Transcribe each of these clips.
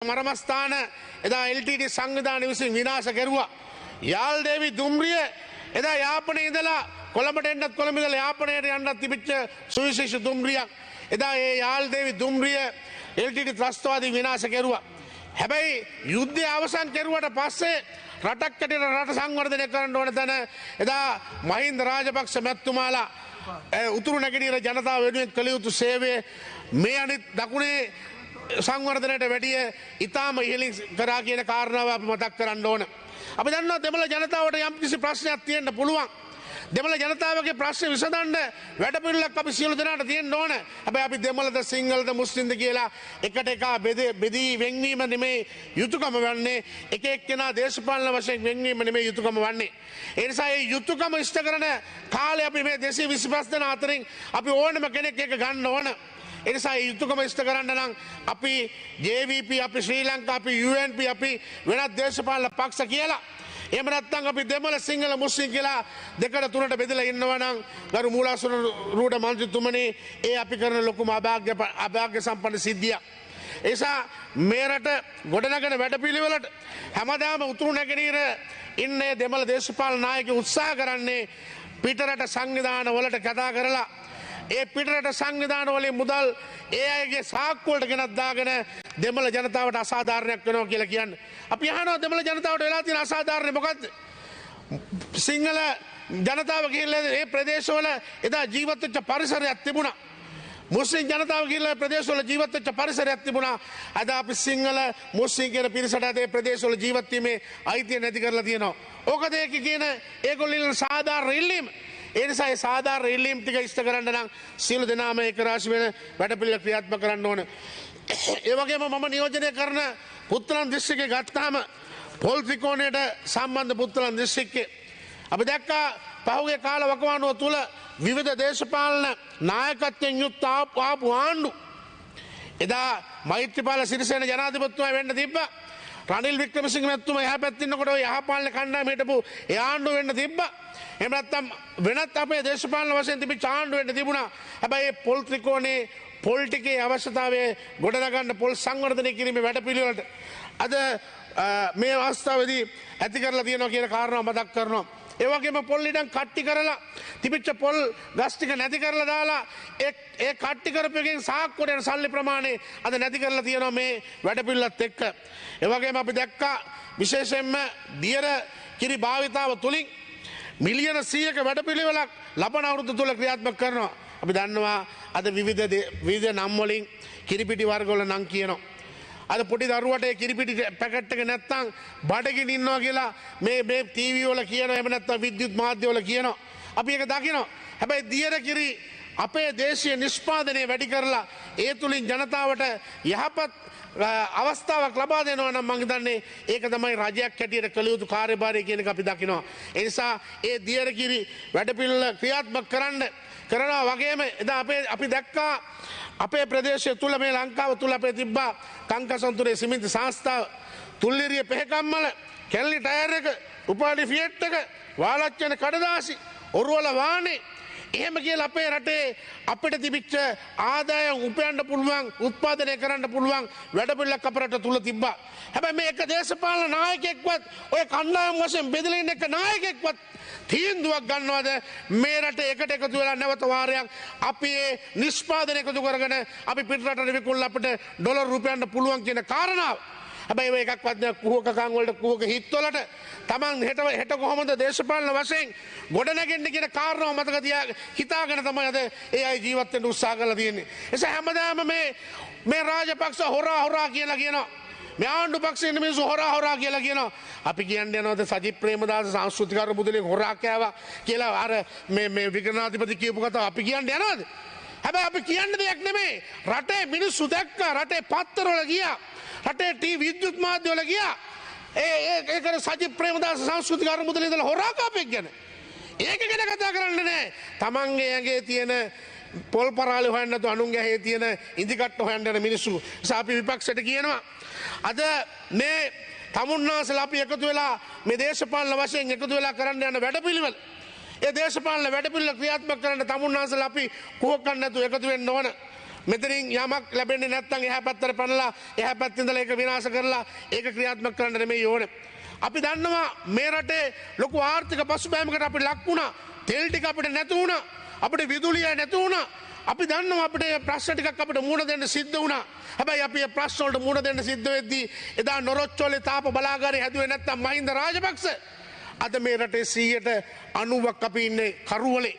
මරමස්ථාන එදා LTT සංවිධානය විසින් විනාශ කෙරුවා. යාල්දේවි දුම්රිය එදා යාපනයේ ඉඳලා කොළඹට එන්නත් කොළඹ ඉඳලා යාපනයට යන්නත් තිබිච්ච සුවිශේෂ දුම්රියක්. එදා ඒ යාල්දේවි දුම්රිය LTT ත්‍රස්තවාදී විනාශ කෙරුවා. හැබැයි යුද්ධය අවසන් කෙරුවට පස්සේ රටක් කැටියට රට සංවර්ධනය කරන්න ඕන තැන එදා මහින්ද රාජපක්ෂ මැතිතුමාලා උතුරු නැගෙනහිර ජනතාව වෙනුවෙන් කළ යුතු සේවය මේ අනිත් දකුණේ සංවර්ධනයට වැඩිය ඉතාම ඉහළින් කරා කියන කාරණාව අපි මතක් කරන්න ඕන. අපි දන්නවා දෙමළ ජනතාවට යම්කිසි ප්‍රශ්නයක් තියෙන්න පුළුවන්. දෙමළ ජනතාවගේ ප්‍රශ්න විසඳන්න වැඩපිළිවෙලක් අපි සියලු දෙනාට තියෙන්න ඕන. හැබැයි අපි දෙමළද සිංහලද මුස්ලිම්ද කියලා එකට එක බෙදී වෙන්වීම නෙමේ යුතුයකම වන්නේ. එක එක්කෙනා දේශපාලන වශයෙන් වෙන්වීම නෙමේ යුතුයකම වන්නේ. ඒ නිසා මේ යුතුයකම ඉෂ්ට කරන කාලේ අපි මේ 225 දෙනා අතරින් අපි ඕනම කෙනෙක් එක ගන්න ඕන. ඒ නිසා යුතුයකම ඉෂ්ට කරන්න නම් අපි JVP අපි ශ්‍රී ලංකා අපි UNP අපි වෙනත් දේශපාලන පක්ෂ කියලා එහෙම නැත්නම් අපි දෙමළ සිංහල මුස්ලිම් කියලා දෙකට තුනට බෙදලා ඉන්නවා නම් ගරු මූලාසන රූඩ මන්ත්‍රීතුමනි ඒ අපි කරන ලොකුම අභාග්‍ය සම්පන්න සිද්ධියක්. ඒ නිසා මේ රට ගොඩනගන වැඩපිළිවෙලට හැමදාම උතුරු නැගෙනහිර ඉන්නේ දෙමළ දේශපාලන නායකයෝ උත්සාහ කරන්නේ පිටරට සංවිධාන වලට කතා කරලා ඒ පිටරට සංවිධාන වලින් මුදල් ඒ අයගේ සාක්කු වලට ගෙනත් දාගෙන දෙමළ ජනතාවට අසාධාරණයක් වෙනවා කියලා කියන්නේ. අපි අහනවා දෙමළ ජනතාවට වෙලා තියෙන අසාධාරණය මොකද්ද? සිංහල ජනතාව ගිහිල්ලා ඒ ප්‍රදේශවල එදා ජීවත් වෙච්ච පරිසරයක් තිබුණා. මුස්ලිම් ජනතාව ගිහිල්ලා ප්‍රදේශවල ජීවත් වෙච්ච පරිසරයක් තිබුණා. අද අපි සිංහල මුස්ලිම් කියන පිරිසට ඒ ප්‍රදේශවල ජීවත් වීමේ අයිතිය නැති කරලා තියෙනවා. ඕකද ඒක කියන ඒගොල්ලෝ සාධාරණ ඉල්ලීම. ඒ නිසා ඒ සාධාරණ ඉල්ලීම් ටික ඉෂ්ට කරන්න නම් සියලු දෙනාම ඒක රාශි වෙන වැඩපිළිවෙල ක්‍රියාත්මක කරන්න ඕන. ඒ වගේම මම නියෝජනය කරන පුත්තලන් දිස්ත්‍රික්කේ ගත්තාම පොල් ත්‍රිකෝණයට සම්බන්ධ පුත්තලන් දිස්ත්‍රික්කේ අපි දැක්කා පහුගිය කාල වකවානුව තුල විවිධ දේශපාලන නායකත්වයෙන් යුත් ආපු ආණ්ඩු. එදා මෛත්‍රීපාල සිරිසේන ජනාධිපතිතුමා වෙන්න තිබ්බා. රනිල් වික්‍රමසිංහ මැතිතුමා එහා පැත්තේ ඉන්නකොට ඔය යහපාලන කණ්ඩායම හිටපු ඒ ආණ්ඩුව වෙන්න තිබ්බා. එහෙම නැත්නම් වෙනත් අපේ දේශපාලන වශයෙන් තිබිච්ච ආණ්ඩුව වෙන්න තිබුණා. හැබැයි පොල් ත්‍රිකෝණේ පොල් ටිකේ අවශ්‍යතාවය ගොඩනගන්න පොල් සංවර්ධනය කිරීමේ වැඩපිළිවෙලට අද මේ අවස්ථාවේදී ඇති කරලා තියෙනවා කියන කාරණාව මතක් කරනවා. ඒ වගේම පොල් ඉඩම් කට්ටි කරලා තිබිච්ච පොල් ගස් ටික නැති කරලා දාලා ඒ කට්ටි කරපුවකින් සාක්කුවට යන සල්ලි ප්‍රමාණය අද නැති කරලා තියෙනවා මේ වැඩපිළිවෙලත් එක්ක. ඒ වගේම අපි දැක්කා විශේෂයෙන්ම දියර කිරි භාවිතාව තුලින් මිලියන 100ක වැඩපිළිවෙලක් ලබන අවුරුදු තුල ක්‍රියාත්මක කරනවා. අපි දන්නවා අද විවිධ නම් වලින් කිරිපිටි වර්ග වල නම් කියනවා. අද පොඩි දරුවට ඒ කිරිපිටි පැකට් එක නැත්තම් බඩගිනි ඉන්නවා කියලා මේ ටීවී වල කියනවා. එහෙම නැත්තම් විද්‍යුත් මාධ්‍ය වල කියනවා. අපි ඒක දකිනවා. හැබැයි දියර කිරි අපේ දේශීය නිෂ්පාදනය වැඩි කරලා ඒ තුලින් ජනතාවට යහපත් අවස්ථාවක් ලබා දෙනවා නම් මම හිතන්නේ ඒක තමයි රජයක් හැටියට කළ යුතු කාර්යභාරය කියන එක අපි දකිනවා. ඒ නිසා ඒ දියර කිරි වැඩපිළිවෙල ක්‍රියාත්මක කරනවා වගේම එදා අපි දැක්කා අපේ ප්‍රදේශය තුල මේ ලංකාව තුල අපේ තිබ්බා කංකසන්තුරේ සිමෙන්ති සංස්ථාව තුල්ලිරිය පෙහකම්මල කැලණි ටයර් එක උපාලි ෆියට් එක වාලච්චන කඩදාසි ඔරුවල වානේ එහෙම කියලා අපේ රටේ අපිට තිබිච්ච ආදායම් උපයන්න පුළුවන් උත්පාදනය කරන්න පුළුවන් වැඩපිළිවෙලක් අපේ රට තුල තිබ්බා. හැබැයි මේ එක දේශපාලන නායකයෙක්වත් ඔය කණ්ඩායම් වශයෙන් බෙදලා ඉන්න එක නායකයෙක්වත් තීන්දුවක් ගන්නවද මේ රටේ එකට එකතු වෙලා නැවත වාරයක් අපි ඒ නිෂ්පාදනය එකතු කරගෙන අපි පිටරටට විකුණලා අපිට ඩොලර් රුපියල්ට පුළුවන් කියන කාරණාව. හැබැයි ඔය එකක්වත් නෑ කුහකකම් වලට කුහක හිත්වලට Taman හෙට කොහොමද දේශපාලන වශයෙන් ගොඩනගෙන්නේ කියන කාරණාව මතක හිතාගෙන තමයි අද ඒ අය ජීවත් වෙන්න උත්සාහ කරලා තියෙන්නේ. ඒ නිසා හැමදාම මේ රාජපක්ෂ හොරා කියලා කියනවා. මේ ආණ්ඩු පක්ෂයේ ඉන්න මිනිස්සු හොරා කියලා කියනවා. අපි කියන්නේ යනවාද සජිත් ප්‍රේමදාස සංස්කෘතික අරමුදලේ හොරා කෑවා කියලා අර මේ වික්‍රමාධිපති කියපු කතාව අපි කියන්නේ යනවාද? හැබැයි අපි කියන්න දෙයක් නෙමෙයි. රටේ මිනිස්සු දැක්කා, රටේ පත්තරවල ගියා. රටේ ටීවී විද්‍යුත් මාධ්‍ය වල ගියා. ඒකට සජිත් ප්‍රේමදාස සංස්කෘතික අරමුදලේ ඉඳලා හොරා කාපෙක් ගැන. ඒක ගැන කතා කරන්නේ නැහැ. Tamange ඇඟේ තියෙන පොල් පරාලි හොයන්න නැතු අනුන්ගේ ඇහි තියෙන ඉදිකට්ට හොයන්න යන මිනිස්සු. අපි විපක්ෂයට කියනවා අද මේ තමුන්නාසලා අපි එකතු වෙලා මේ දේශපාලන වශයෙන් එකතු වෙලා කරන්න යන වැඩපිළිවෙල. ඒ දේශපාලන වැඩපිළිවෙල ක්‍රියාත්මක කරන්න තමුන්නාසලා අපි කුහකම් නැතුව එකතු වෙන්න ඕන. මෙතනින් යමක් ලැබෙන්නේ නැත්නම් එහා පැත්තට පැනලා එහා පැත්තේ ඉඳලා ඒක විනාශ කරලා ඒක ක්‍රියාත්මක කරන්න නෙමෙයි ඕනේ. අපි දන්නවා මේ රටේ ලොකු ආර්ථික පසුබෑමකට අපි ලක් වුණා. තෙල් ටික අපිට නැතු වුණා. අපිට විදුලිය නැතු වුණා. අපි දන්නවා අපිට ප්‍රශ්න ටිකක් අපිට මුහුණ දෙන්න සිද්ධ වුණා. හැබැයි අපි මේ ප්‍රශ්න වලට මුහුණ දෙන්න සිද්ධ වෙද්දී එදා නොරොච්චෝලේ තාප බලාගාරේ හැදුවේ නැත්තම් මහින්ද රාජපක්ෂ අද මේ රටේ 90ක් අපි ඉන්නේ කරුවලේ.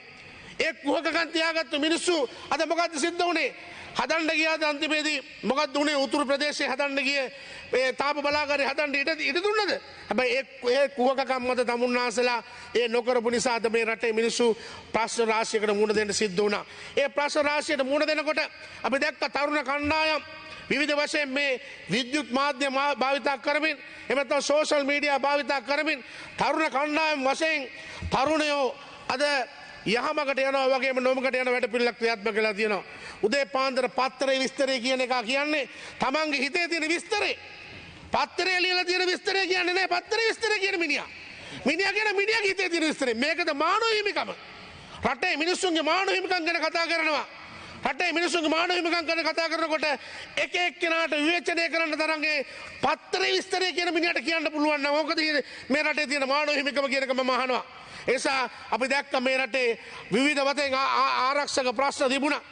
ඒ කුහකකම් තියාගත්තු මිනිස්සු අද මොකද්ද සිද්ධ වුනේ? හදන්න ගියාද අන්තිමේදී මොකද්ද උනේ? උතුරු ප්‍රදේශයේ හදන්න ගියේ ඒ තාප බලාගාරේ හදන්න ඉඩ දුන්නද? හැබැයි ඒ කුහකකම් මත තමුන්නාසලා ඒ නොකරපු නිසා අද මේ රටේ මිනිස්සු ප්‍රශ්න රාශියකට මුහුණ දෙන්න සිද්ධ වුණා. ඒ ප්‍රශ්න රාශියට මුහුණ දෙනකොට අපි දැක්ක තරුණ කණ්ඩායම් විවිධ වශයෙන් මේ විද්‍යුත් මාධ්‍ය භාවිතා කරමින් එහෙම නැත්නම් සෝෂල් මීඩියා භාවිතා කරමින් තරුණ කණ්ඩායම් වශයෙන් තරුණයෝ අද යහමකට යනවා වගේම නොමකට යන වැඩ පිළිලක් ක්‍රියාත්මක කරලා තියෙනවා. උදේ පාන්දර පත්තරේ විස්තරය කියන එක කියන්නේ තමන්ගේ හිතේ තියෙන විස්තරේ. පත්තරේ ලියලා තියෙන විස්තරය කියන්නේ නෑ පත්තරේ විස්තරය කියන මිනිහා. මිනිහා කියන මිනිහාගේ හිතේ තියෙන විස්තරේ. මේකද මානව හිමිකම. රටේ මිනිස්සුන්ගේ මානව හිමිකම් ගැන කතා කරනවා. රටේ මිනිස්සුන්ගේ මානව හිමිකම් ගැන කතා කරනකොට එක එක්කෙනාට විවේචනය කරන්න තරම්ගේ පත්තරේ විස්තරය කියන මිනිහට කියන්න පුළුවන් නම් මොකද මේ රටේ තියෙන මානව හිමිකම කියන එක මම අහනවා. එසා අපි දැක්ක මේ රටේ විවිධ වශයෙන් ආරක්ෂක ප්‍රශ්න තිබුණා.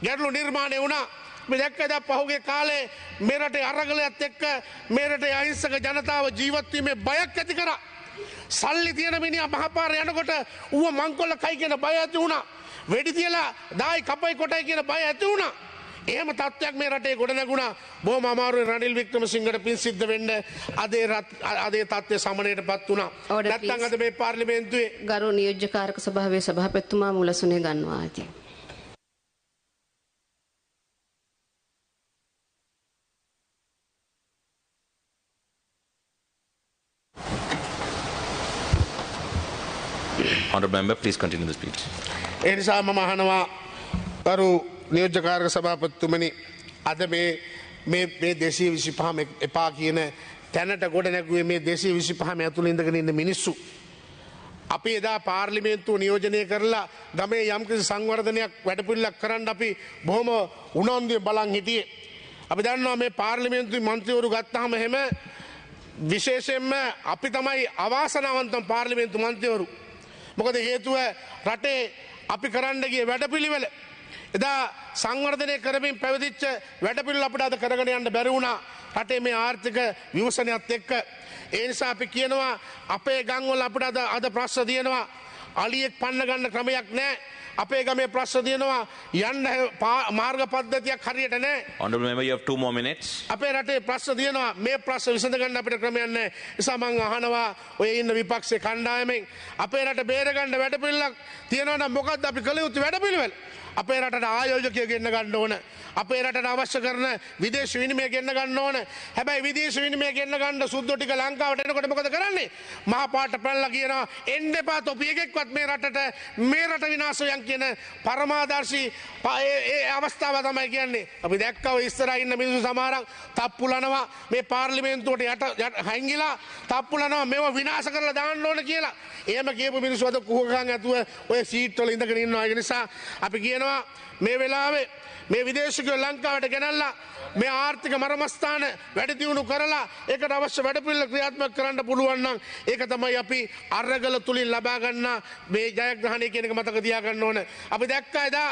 ගැටලු නිර්මාණය වුණා. අපි දැක්ක දැන් පහුගිය කාලේ මේ රටේ අරගලයත් එක්ක මේ රටේ අහිංසක ජනතාව ජීවත් වීමේ බයක් ඇති කරා. සල්ලි තියෙන මිනිහා මහපාර යනකොට ඌව මංකොල්ල කයි කියන බය ඇති වුණා. වෙඩි තියලා දායි කපයි කොටයි කියන බය ඇති වුණා. එහෙම තත්ත්වයක් මේ රටේ ගොඩ නැගුණා. බොහොම අමාරුවෙන් රනිල් වික්‍රමසිංහට පින් සිද්ධ වෙන්න අදේ තත්ත්වය සමනයටපත් වුණා. නැත්තම් අද මේ පාර්ලිමේන්තුවේ ගරු නියෝජ්‍ය කාරක සභාවේ සභාපතිතුමා මුලසුනේ ගන්නවා ඇති. Honourable member, please continue the speech. ඒ නිසා මම අහනවා ගරු නියෝජ්‍ය කාරක සභාපතිතුමනි අද මේ 225 එපා කියන තැනට ගොඩ නැගුවේ මේ 225 ඇතුළේ ඉඳගෙන ඉන්න මිනිස්සු. අපි එදා පාර්ලිමේන්තුව නියෝජනය කරලා ගමේ යම්කිසි සංවර්ධනයක් වැඩපිළිවෙලක් කරන්න අපි බොහොම උනන්දුවෙන් බලන් හිටියේ. අපි දන්නවා මේ පාර්ලිමේන්තුවේ මන්ත්‍රීවරු ගත්තාම එහෙම විශේෂයෙන්ම අපි තමයි අවාසනාවන්තම පාර්ලිමේන්තු මන්ත්‍රීවරු. මොකද හේතුව රටේ අපි කරන්න ගිය වැඩපිළිවෙල එදා සංවර්ධනය කරමින් පැවතිච්ච වැඩපිළිවෙල අපිට අද කරගෙන යන්න බැරි වුණා. රටේ මේ ආර්ථික විමසනයත් එක්ක ඒ නිසා අපි කියනවා අපේ ගම්වල අපිට අද ප්‍රශ්න තියෙනවා. අලියෙක් පන්න ගන්න ක්‍රමයක් නැහැ. අපේ ගමේ ප්‍රශ්න තියෙනවා යන්න මාර්ග පද්ධතියක් හරියට නැහැ. Honourable member, you have 2 more minutes. අපේ රටේ ප්‍රශ්න තියෙනවා මේ ප්‍රශ්න විසඳ ගන්න අපිට ක්‍රමයක් නැහැ. නිසා මම අහනවා ඔය ඉන්න විපක්ෂයේ කණ්ඩායමෙන් අපේ රට බේර ගන්න වැඩපිළිවෙලක් තියෙනවා නම් මොකද්ද අපි කළ යුතු වැඩපිළිවෙල? අපේ රටට ආයෝජකයෙක් ගෙන්න ගන්න ඕන. අපේ රටට අවශ්‍ය කරන විදේශ විනිමය ගෙන්න ගන්න ඕන. හැබැයි විදේශ විනිමය ගෙන්න ගන්න සුද්ධෝ ටික ලංකාවට එනකොට මොකද කරන්නේ? මහා පාට පැනලා කියනවා එන්න එපා තොපියෙක්වත් මේ රටට මේ රට විනාශ වෙන කියන පරමාදර්ශී ඒ අවස්ථාව තමයි කියන්නේ. අපි දැක්කා ඔය ඉස්සරහා ඉන්න මිනිස්සු සමහරක් තප්පුලනවා මේ පාර්ලිමේන්තුවට යට හැංගිලා තප්පුලනවා මේව විනාශ කරලා දාන්න ඕන කියලා. එහෙම කියපු මිනිස්සු අද කුහකයන් ඇතුව ඔය සීට් වල ඉඳගෙන ඉන්නවා. ඒ නිසා අපි කියනවා මේ වෙලාවේ මේ විදේශිකයෝ ලංකාවට ගෙනල්ලා මේ ආර්ථික මරමස්ථාන වැඩ දියුණු කරලා ඒකට අවශ්‍ය වැඩපිළිවෙල ක්‍රියාත්මක කරන්න පුළුවන් නම් ඒක තමයි අපි අරගල තුලින් ලබා ගන්න මේ ජයග්‍රහණය කියන එක මතක තියාගන්න ඕන. අපි දැක්කා එදා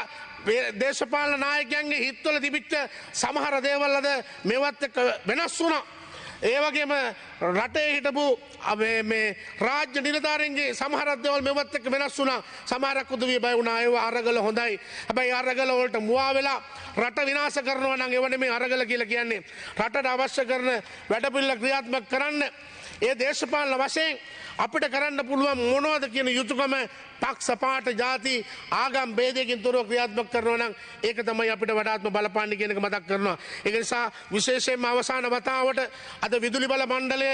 දේශපාලන නායකයන්ගේ හිතවල තිබිච්ච සමහර දේවල් අද මේවත් එක්ක වෙනස් වුණා. ඒ වගේම රටේ හිටපු මේ රාජ්‍ය නිලධාරීන්ගේ සමහර දේවල් මෙවත් එක්ක වෙනස් වුණා. සමහරක් උදවිය බය වුණා. ඒව අරගල හොඳයි. හැබැයි අරගල වලට මුවා වෙලා රට විනාශ කරනවා නම් ඒව නෙමෙයි අරගල කියලා කියන්නේ. රටට අවශ්‍ය කරන වැඩපිළිවෙල ක්‍රියාත්මක කරන්න ඒ දේශපාලන වශයෙන් අපිට කරන්න පුළුවන් මොනවද කියන යුතුයකම පක්ෂපාත ಜಾති ආගම් ભેදයකින් තොරව ක්‍රියාත්මක කරනවා නම් ඒක තමයි අපිට වඩාත්ම බලපාන්නේ කියන එක මතක් කරනවා. ඒක නිසා විශේෂයෙන්ම අවසාන වතාවට අද විදුලි බල මණ්ඩලය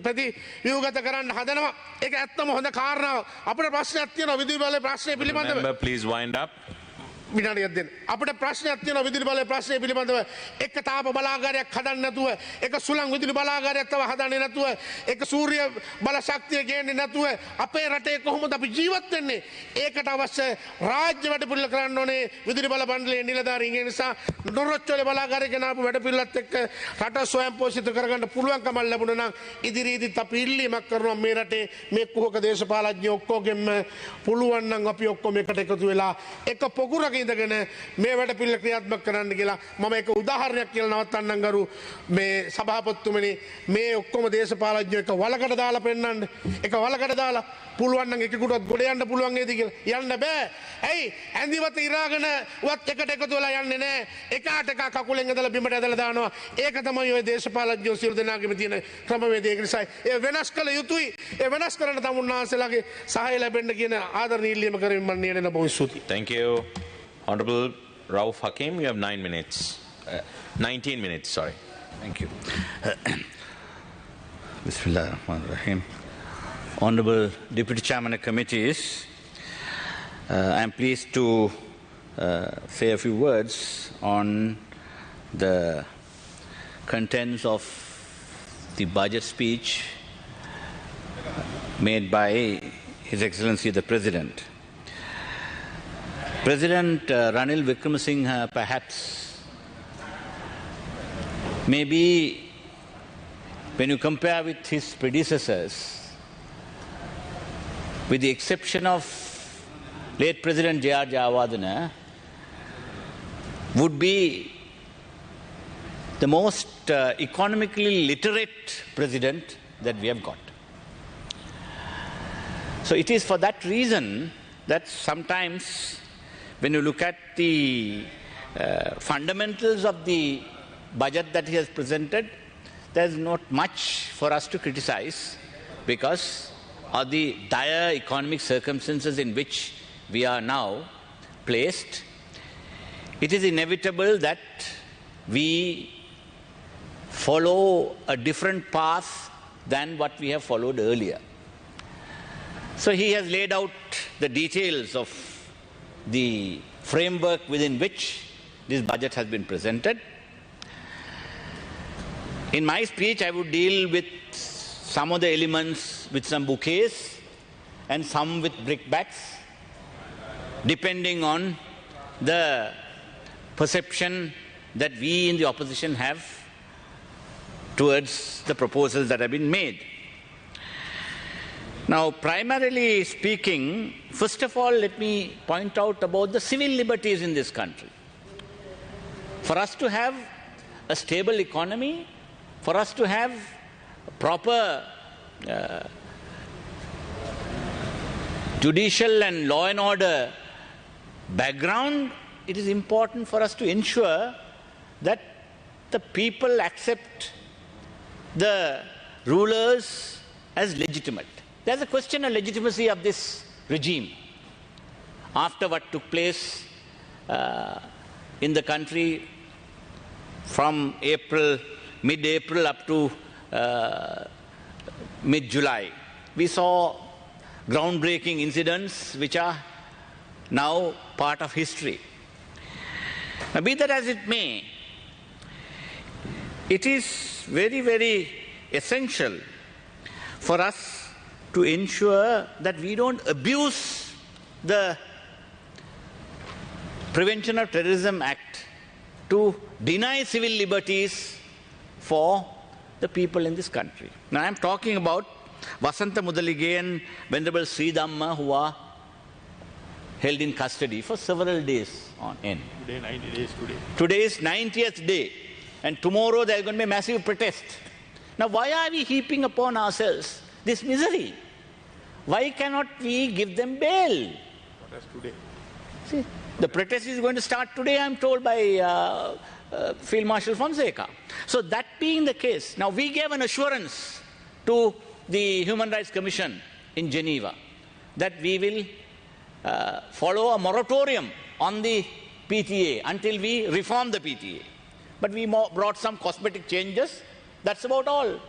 ප්‍රතිව්‍යුහගත කරන්න හදනවා. ඒක ඇත්තම හොඳ කාරණාවක්. අපිට ප්‍රශ්නයක් තියෙනවා විදුලි බල ප්‍රශ්නේ පිළිබඳව. Member, please wind up. විනාඩියක් දෙන්න. අපිට ප්‍රශ්නයක් තියෙනවා විදුලි බලය ප්‍රශ්නය පිළිබඳව. එක තාප බලාගාරයක් හදන්න නැතුව, එක සුළං විදුලි බලාගාරයක් තව හදන්නේ නැතුව, එක සූර්ය බල ශක්තිය ගේන්නේ නැතුව අපේ රටේ කොහොමද අපි ජීවත් වෙන්නේ? ඒකට අවශ්‍ය රාජ්‍ය වැඩපිළිවෙල කරන්න ඕනේ විදුලි බල මණ්ඩලයේ නිලධාරීන්. ඒ නිසා නොරොච්චෝලේ බලාගාරය ගෙනාපු වැඩපිළිවෙලත් එක්ක රට ස්වයං පෝෂිත කරගන්න පුළුවන්කම ලැබුණා නම් ඉදිරියේදීත් අපි ඉල්ලීමක් කරනවා මේ රටේ මේ කුහක දේශපාලඥයෝ ඔක්කොගෙම පුළුවන් නම් අපි ඔක්කොම එකට එකතු වෙලා එක පොකුරක ඉඳගෙන මේ වැඩ පිළිවෙල ක්‍රියාත්මක කරන්න කියලා මම එක උදාහරණයක් කියලා නවත්තන්නම් ගරු මේ සභාපතිතුමනි මේ ඔක්කොම දේශපාලඥයෝ එක වලකට දාලා පෙන්නන්න එක වලකට දාලා පුළුවන් නම් එකෙකුටවත් ගොඩ යන්න පුළුවන් නේද කියලා යන්න බෑ ඇයි ඇඳිවත ඉරාගෙන වත් එකට එකතු වෙලා යන්නේ නැහැ එකාට එක කකුලෙන් ඇදලා බිමට ඇදලා දානවා ඒක තමයි ඔය දේශපාලඥයෝ සියලු දෙනාගේම තියෙන ක්‍රමවේදය ඒක නිසා ඒ වෙනස් කළ යුතුයි ඒ වෙනස් කරන්න තමුන්නාන්සේලාගේ සහාය ලැබෙන්න කියන ආදරණීය ඉල්ලීම කරමින් මම නියැලෙන බොහොම ස්තුතියි. Thank you. Honorable Rauf Hakim, you have 9 minutes. 19 minutes, sorry. Thank you. Bismillah ar-Rahman ar-Rahim. Honorable Deputy Chairman of Committees, I am pleased to say a few words on the contents of the budget speech made by His Excellency the President. President Ranil Wickremesinghe perhaps maybe when you compare with his predecessors, with the exception of late President J.R. Jayawardeneh, would be the most economically literate president that we have got. So it is for that reason that sometimes when you look at the fundamentals of the budget that he has presented, there is not much for us to criticize because of the dire economic circumstances in which we are now placed. It is inevitable that we follow a different path than what we have followed earlier. So he has laid out the details of the framework within which this budget has been presented. In my speech, I would deal with some of the elements with some bouquets and some with brickbats, depending on the perception that we in the opposition have towards the proposals that have been made. Now, primarily speaking, first of all, let me point out about the civil liberties in this country. For us to have a stable economy, for us to have proper judicial and law and order background, it is important for us to ensure that the people accept the rulers as legitimate. There's a question of legitimacy of this regime after what took place in the country from mid-April up to mid-July. We saw groundbreaking incidents which are now part of history. Now, be that as it may, it is very, very essential for us to ensure that we don't abuse the Prevention of Terrorism Act to deny civil liberties for the people in this country. Now, I am talking about Vasantha Mudalige and Venerable Sri Dhamma, who are held in custody for several days on end. Today 90 days today. Today is 90th day, and tomorrow there is going to be a massive protest. Now, why are we heaping upon ourselves this misery? Why cannot we give them bail? Protest today. See, the protest is going to start today, I am told by Field Marshal Fonseca. So that being the case, now we gave an assurance to the Human Rights Commission in Geneva that we will follow a moratorium on the PTA until we reform the PTA. But we brought some cosmetic changes. That's about all.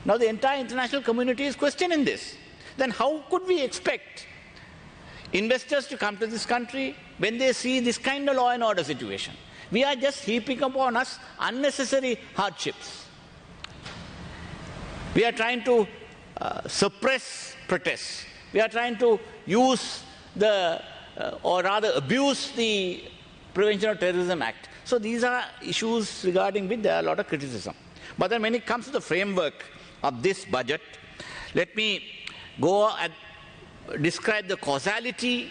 Now the entire international community is questioning this. Then how could we expect investors to come to this country, when they see this kind of law and order situation. We are just heaping upon us unnecessary hardships. We are trying to suppress protests. We are trying to use or rather abuse the Prevention of Terrorism Act. So these are issues regarding which there are a lot of criticism. But then when it comes to the framework of this budget, let me go and describe the causality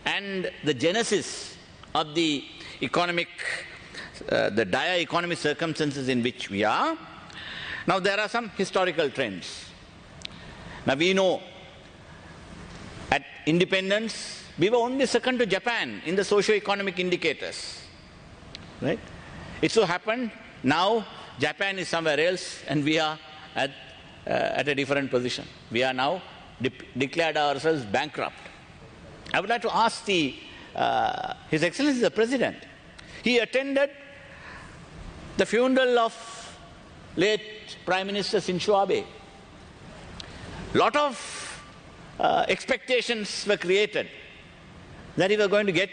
and the genesis of the the dire economic circumstances in which we are. Now there are some historical trends. Now we know at independence we were only second to Japan in the socio-economic indicators. Right? It so happened now Japan is somewhere else and we are at a different position. We are now declared ourselves bankrupt. I would like to ask His Excellency the President. He attended the funeral of late Prime Minister Shinzo Abe. Lot of expectations were created that he was going to get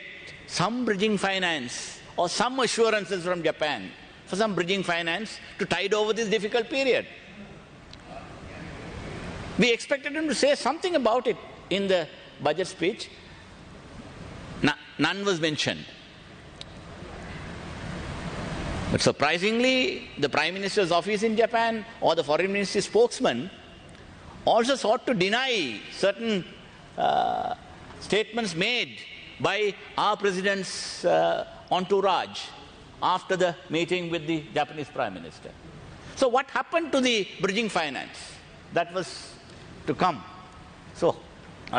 some bridging finance or some assurances from Japan for some bridging finance to tide over this difficult period. We expected him to say something about it in the budget speech. None was mentioned. But surprisingly, the Prime Minister's office in Japan or the Foreign Ministry spokesman also sought to deny certain statements made by our President's entourage after the meeting with the Japanese Prime Minister. So what happened to the bridging finance? That was to come. So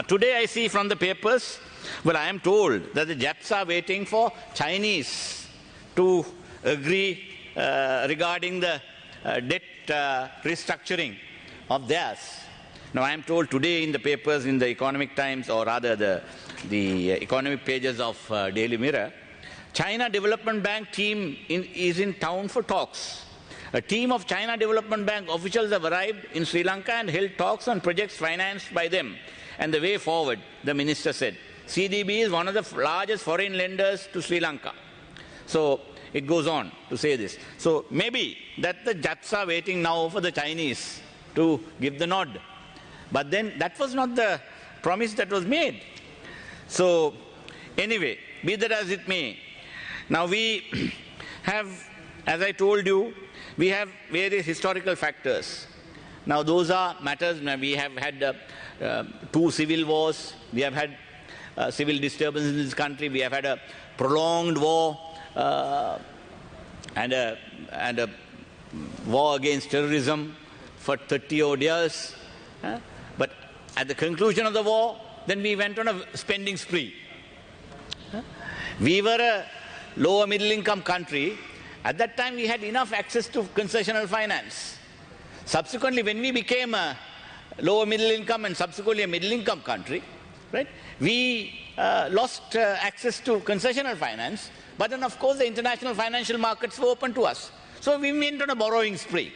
today I see from the papers, well, I am told that the Japs are waiting for Chinese to agree regarding the debt restructuring of theirs. Now I am told today in the papers, in the Economic Times, or rather the economic pages of Daily Mirror, China Development Bank team is in town for talks. A team of China Development Bank officials have arrived in Sri Lanka and held talks on projects financed by them and the way forward, the minister said. CDB is one of the largest foreign lenders to Sri Lanka. So it goes on to say this. So maybe that the Japs are waiting now for the Chinese to give the nod. But then that was not the promise that was made. So anyway, be that as it may, now we have, as I told you, we have various historical factors. Now those are matters. Now, we have had 2 civil wars. We have had civil disturbance in this country. We have had a prolonged war and a war against terrorism for 30-odd years. But at the conclusion of the war, then we went on a spending spree. We were a lower middle income country. At that time, we had enough access to concessional finance. Subsequently, when we became a lower middle income and subsequently a middle income country, right, we lost access to concessional finance. But then, of course, the international financial markets were open to us. So we went on a borrowing spree.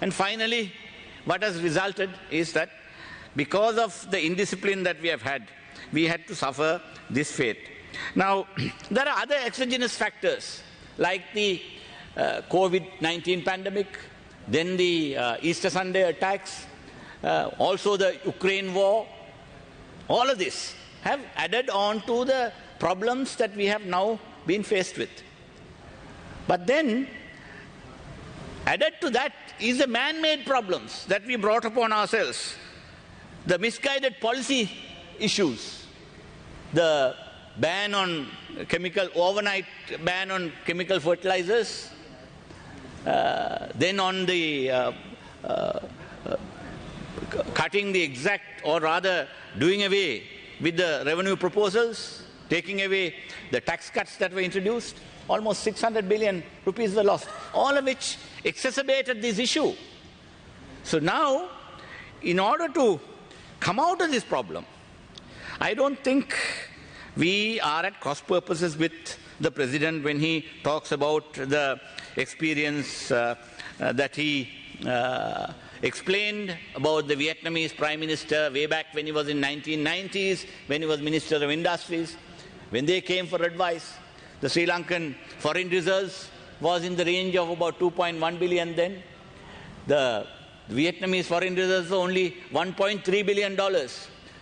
And finally, what has resulted is that because of the indiscipline that we had to suffer this fate. Now, there are other exogenous factors like the COVID-19 pandemic, then the Easter Sunday attacks, also the Ukraine war. All of this have added on to the problems that we have now been faced with. But then, added to that is the man-made problems that we brought upon ourselves. The misguided policy issues, the ban on overnight ban on chemical fertilizers, then on the cutting the exact, or rather doing away with the revenue proposals, taking away the tax cuts that were introduced. Almost 600 billion rupees were lost, all of which exacerbated this issue. So now, in order to come out of this problem, I don't think we are at cross purposes with the President when he talks about the experience that he explained about the Vietnamese Prime Minister way back when he was in 1990s, when he was Minister of Industries. When they came for advice, the Sri Lankan foreign reserves was in the range of about 2.1 billion then. The Vietnamese foreign reserves were only $1.3 billion.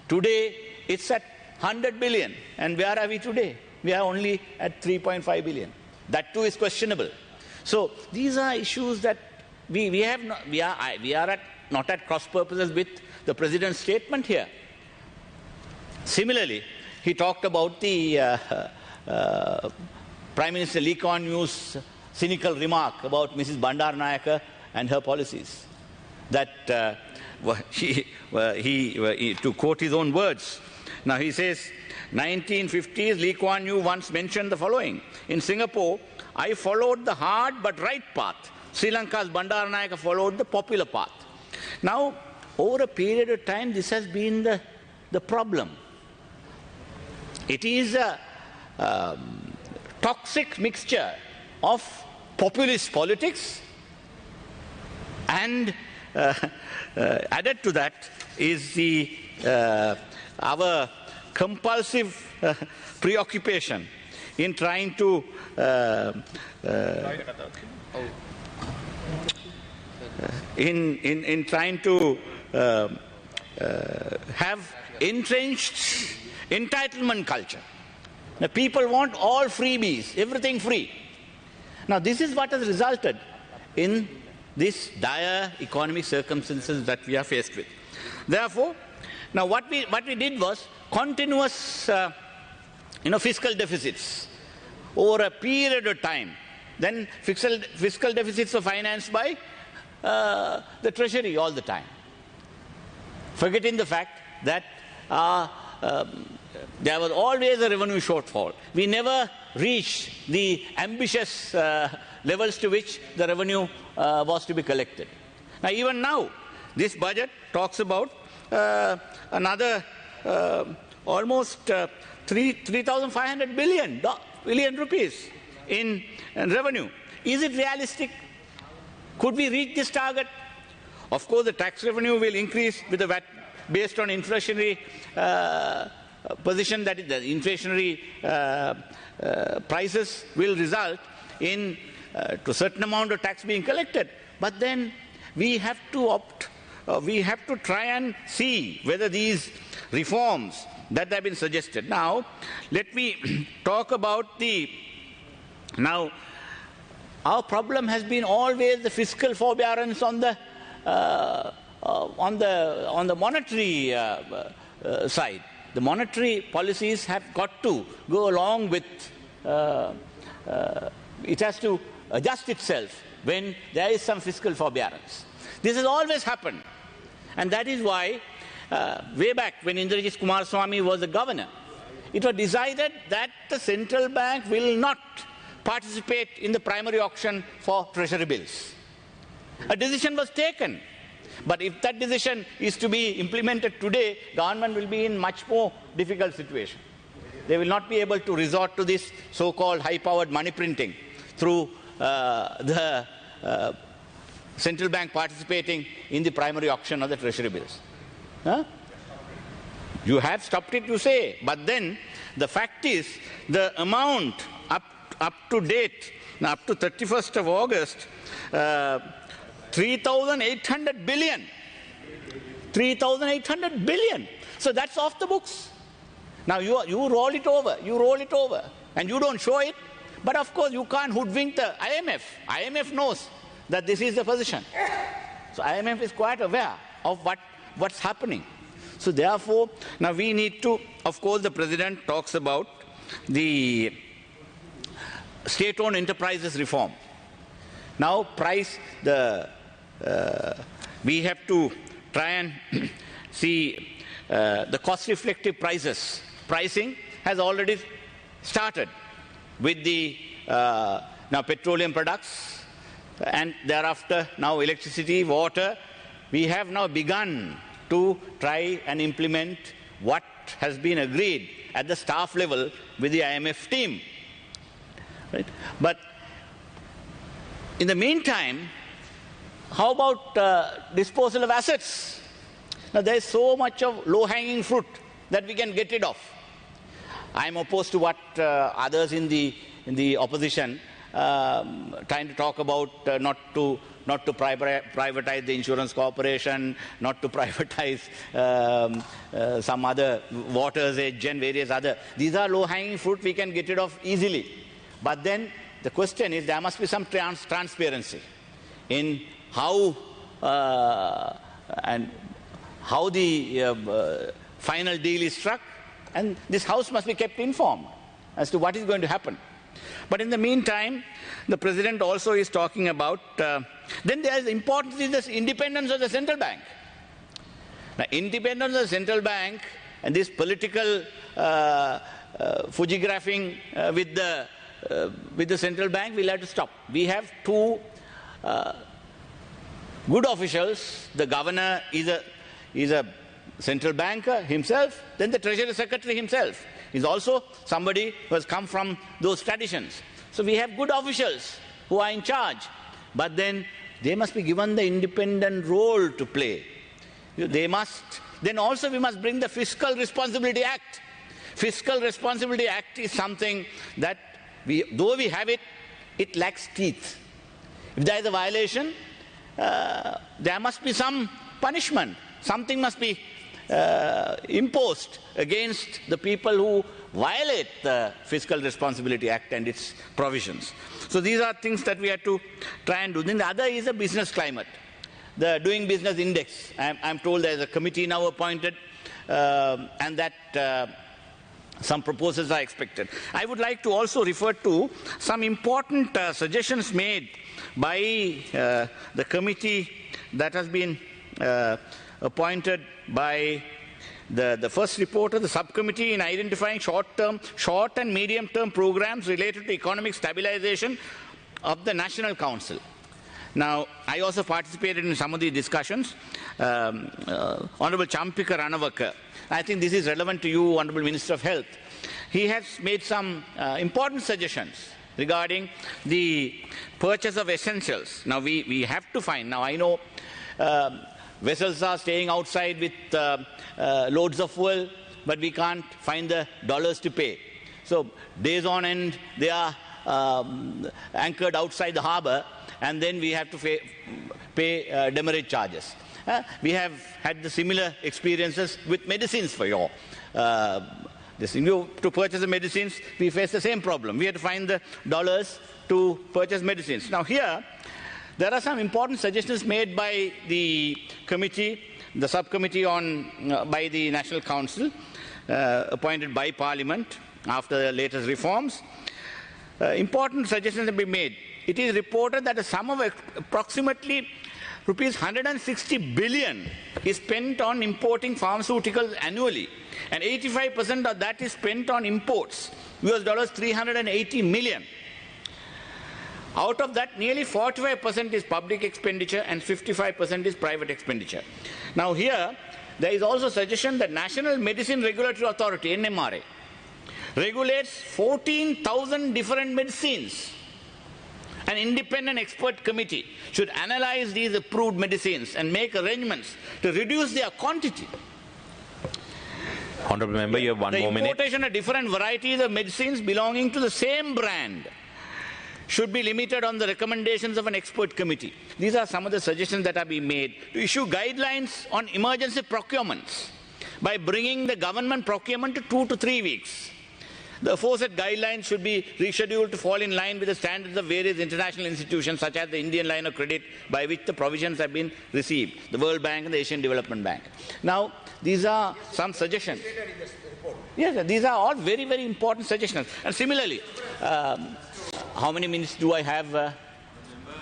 Today, it's at 100 billion. And where are we today? We are only at 3.5 billion. That too is questionable. So these are issues that we are not at cross purposes with the President's statement here. Similarly, he talked about the Prime Minister Lee Kuan Yew's cynical remark about Mrs. Bandaranaike and her policies. That to quote his own words, now he says, 1950s, Lee Kuan Yew once mentioned the following: in Singapore, I followed the hard but right path. Sri Lanka's Bandaranaike followed the popular path. Now, over a period of time, this has been the problem. It is a toxic mixture of populist politics and added to that is our compulsive preoccupation in trying to have entrenched entitlement culture. Now, people want all freebies, everything free. Now, this is what has resulted in these dire economic circumstances that we are faced with. Therefore, now what we did was continuous fiscal deficits over a period of time. Then fiscal deficits were financed by the Treasury all the time, forgetting the fact that there was always a revenue shortfall. We never reached the ambitious levels to which the revenue was to be collected. Now, even now, this budget talks about another almost 3,500 billion rupees in revenue. Is it realistic? Could we reach this target? Of course, the tax revenue will increase with the VAT based on inflationary position, that is, the inflationary prices will result in to a certain amount of tax being collected. But then we have to try and see whether these reforms that have been suggested. Now, let me talk about now, our problem has been always the fiscal forbearance on the monetary side. The monetary policies have got to go along with, it has to adjust itself when there is some fiscal forbearance. This has always happened. And that is why, way back when Indrajit Kumaraswamy was the governor, it was decided that the central bank will not participate in the primary auction for treasury bills. A decision was taken. But if that decision is to be implemented today, government will be in much more difficult situation. They will not be able to resort to this so-called high-powered money printing through the central bank participating in the primary auction of the treasury bills. Huh? You have stopped it, you say, but then the fact is the amount up to date, now up to 31st of August, 3,800 billion. 3,800 billion. So that's off the books. Now you roll it over, and you don't show it. But of course you can't hoodwink the IMF. IMF knows that this is the position. So IMF is quite aware of what's happening. So therefore, now we need to, of course the President talks about the state-owned enterprises reform. Now we have to try and see the cost-reflective prices. Pricing has already started with the now petroleum products and thereafter now electricity, water. We have now begun to try and implement what has been agreed at the staff level with the IMF team. Right? But in the meantime, how about disposal of assets? Now there is so much of low-hanging fruit that we can get rid of. I'm opposed to what others in the opposition trying to talk about not to privatize the insurance corporation, not to privatize some other water's edge and various other. These are low-hanging fruit we can get rid of easily. But then the question is there must be some transparency in how the final deal is struck, and this House must be kept informed as to what is going to happen. But in the meantime, the President also is talking about, then there is importance in this independence of the central bank. Now, independence of the central bank and this political fujigraphing with the central bank will have to stop. We have two good officials. The governor is a central banker himself, then the Treasury Secretary himself is also somebody who has come from those traditions. So we have good officials who are in charge, but then they must be given the independent role to play. Then also we must bring the Fiscal Responsibility Act. Fiscal Responsibility Act is something that, though we have it, it lacks teeth. If there is a violation, there must be some punishment. Something must be imposed against the people who violate the Fiscal Responsibility Act and its provisions. So these are things that we have to try and do. Then the other is a business climate. The Doing Business Index. I'm told there is a committee now appointed and that some proposals are expected. I would like to also refer to some important suggestions made by the committee that has been appointed by the first reporter, the subcommittee in identifying short and medium-term programs related to economic stabilization of the National Council. Now, I also participated in some of the discussions. Honorable Champika Ranawaka, I think this is relevant to you, Honorable Minister of Health. He has made some important suggestions regarding the purchase of essentials. Now, we have to find, now I know vessels are staying outside with loads of fuel, but we can't find the dollars to pay. So days on end, they are anchored outside the harbor, and then we have to pay demurrage charges. We have had the similar experiences with medicines for your to purchase the medicines, we face the same problem. We had to find the dollars to purchase medicines. Now here, there are some important suggestions made by the committee, the subcommittee by the National Council, appointed by Parliament after the latest reforms. Important suggestions have been made. It is reported that a sum of approximately rupees 160 billion is spent on importing pharmaceuticals annually, and 85% of that is spent on imports, US dollars 380 million. Out of that, nearly 45% is public expenditure and 55% is private expenditure. Now here, there is also suggestion that National Medicine Regulatory Authority, NMRA, regulates 14,000 different medicines. An independent expert committee should analyze these approved medicines and make arrangements to reduce their quantity. Honourable Member, you have one more minute. The importation of different varieties of medicines belonging to the same brand should be limited on the recommendations of an expert committee. These are some of the suggestions that are being made. To issue guidelines on emergency procurements by bringing the government procurement to 2 to 3 weeks. The aforesaid guidelines should be rescheduled to fall in line with the standards of various international institutions such as the Indian Line of Credit by which the provisions have been received, the World Bank and the Asian Development Bank. Now, these are some suggestions. Yes, these are all very, very important suggestions. And similarly, how many minutes do I have?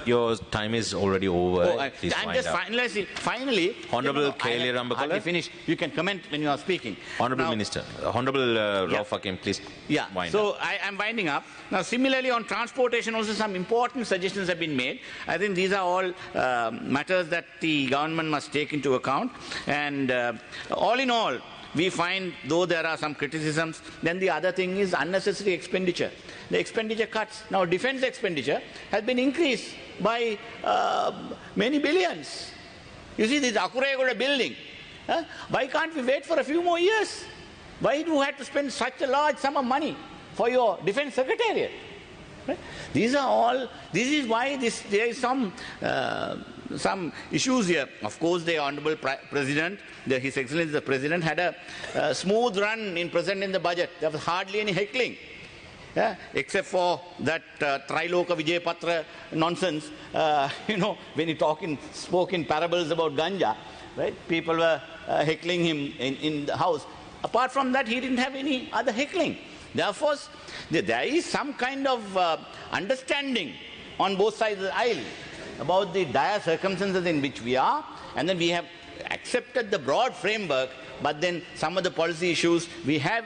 Your time is already over. I'm just finally. Honourable Kaili Rambakala. I finished. You can comment when you are speaking. Honourable Minister. Honourable Rauf Hakim, please wind up. I'm winding up. Now, similarly on transportation also some important suggestions have been made. I think these are all matters that the government must take into account. And all in all, we find, though there are some criticisms, then the other thing is unnecessary expenditure. The expenditure cuts. Now, defence expenditure has been increased by many billions. You see this Akuregoda building. Why can't we wait for a few more years? Why do you have to spend such a large sum of money for your defense secretariat? Right? These are all, this is why there is some issues here. Of course, the Honorable President, His Excellency the President, had a smooth run in presenting the budget. There was hardly any heckling. Yeah, except for that Triloka Vijayapatra nonsense, when he spoke in parables about ganja, right? People were heckling him in the house. Apart from that, he didn't have any other heckling. Therefore, there is some kind of understanding on both sides of the aisle about the dire circumstances in which we are, and then we have accepted the broad framework, but then some of the policy issues we have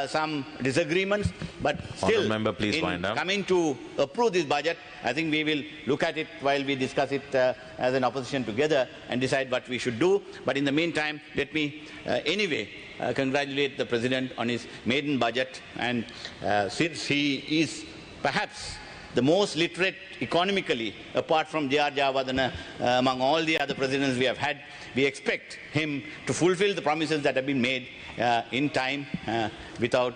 some disagreements, but still, member, please wind up. Coming to approve this budget, I think we will look at it while we discuss it as an opposition together and decide what we should do. But in the meantime, let me anyway congratulate the President on his maiden budget, and since he is perhaps the most literate economically, apart from J.R. Jayawardena, among all the other presidents we have had, we expect him to fulfill the promises that have been made in time without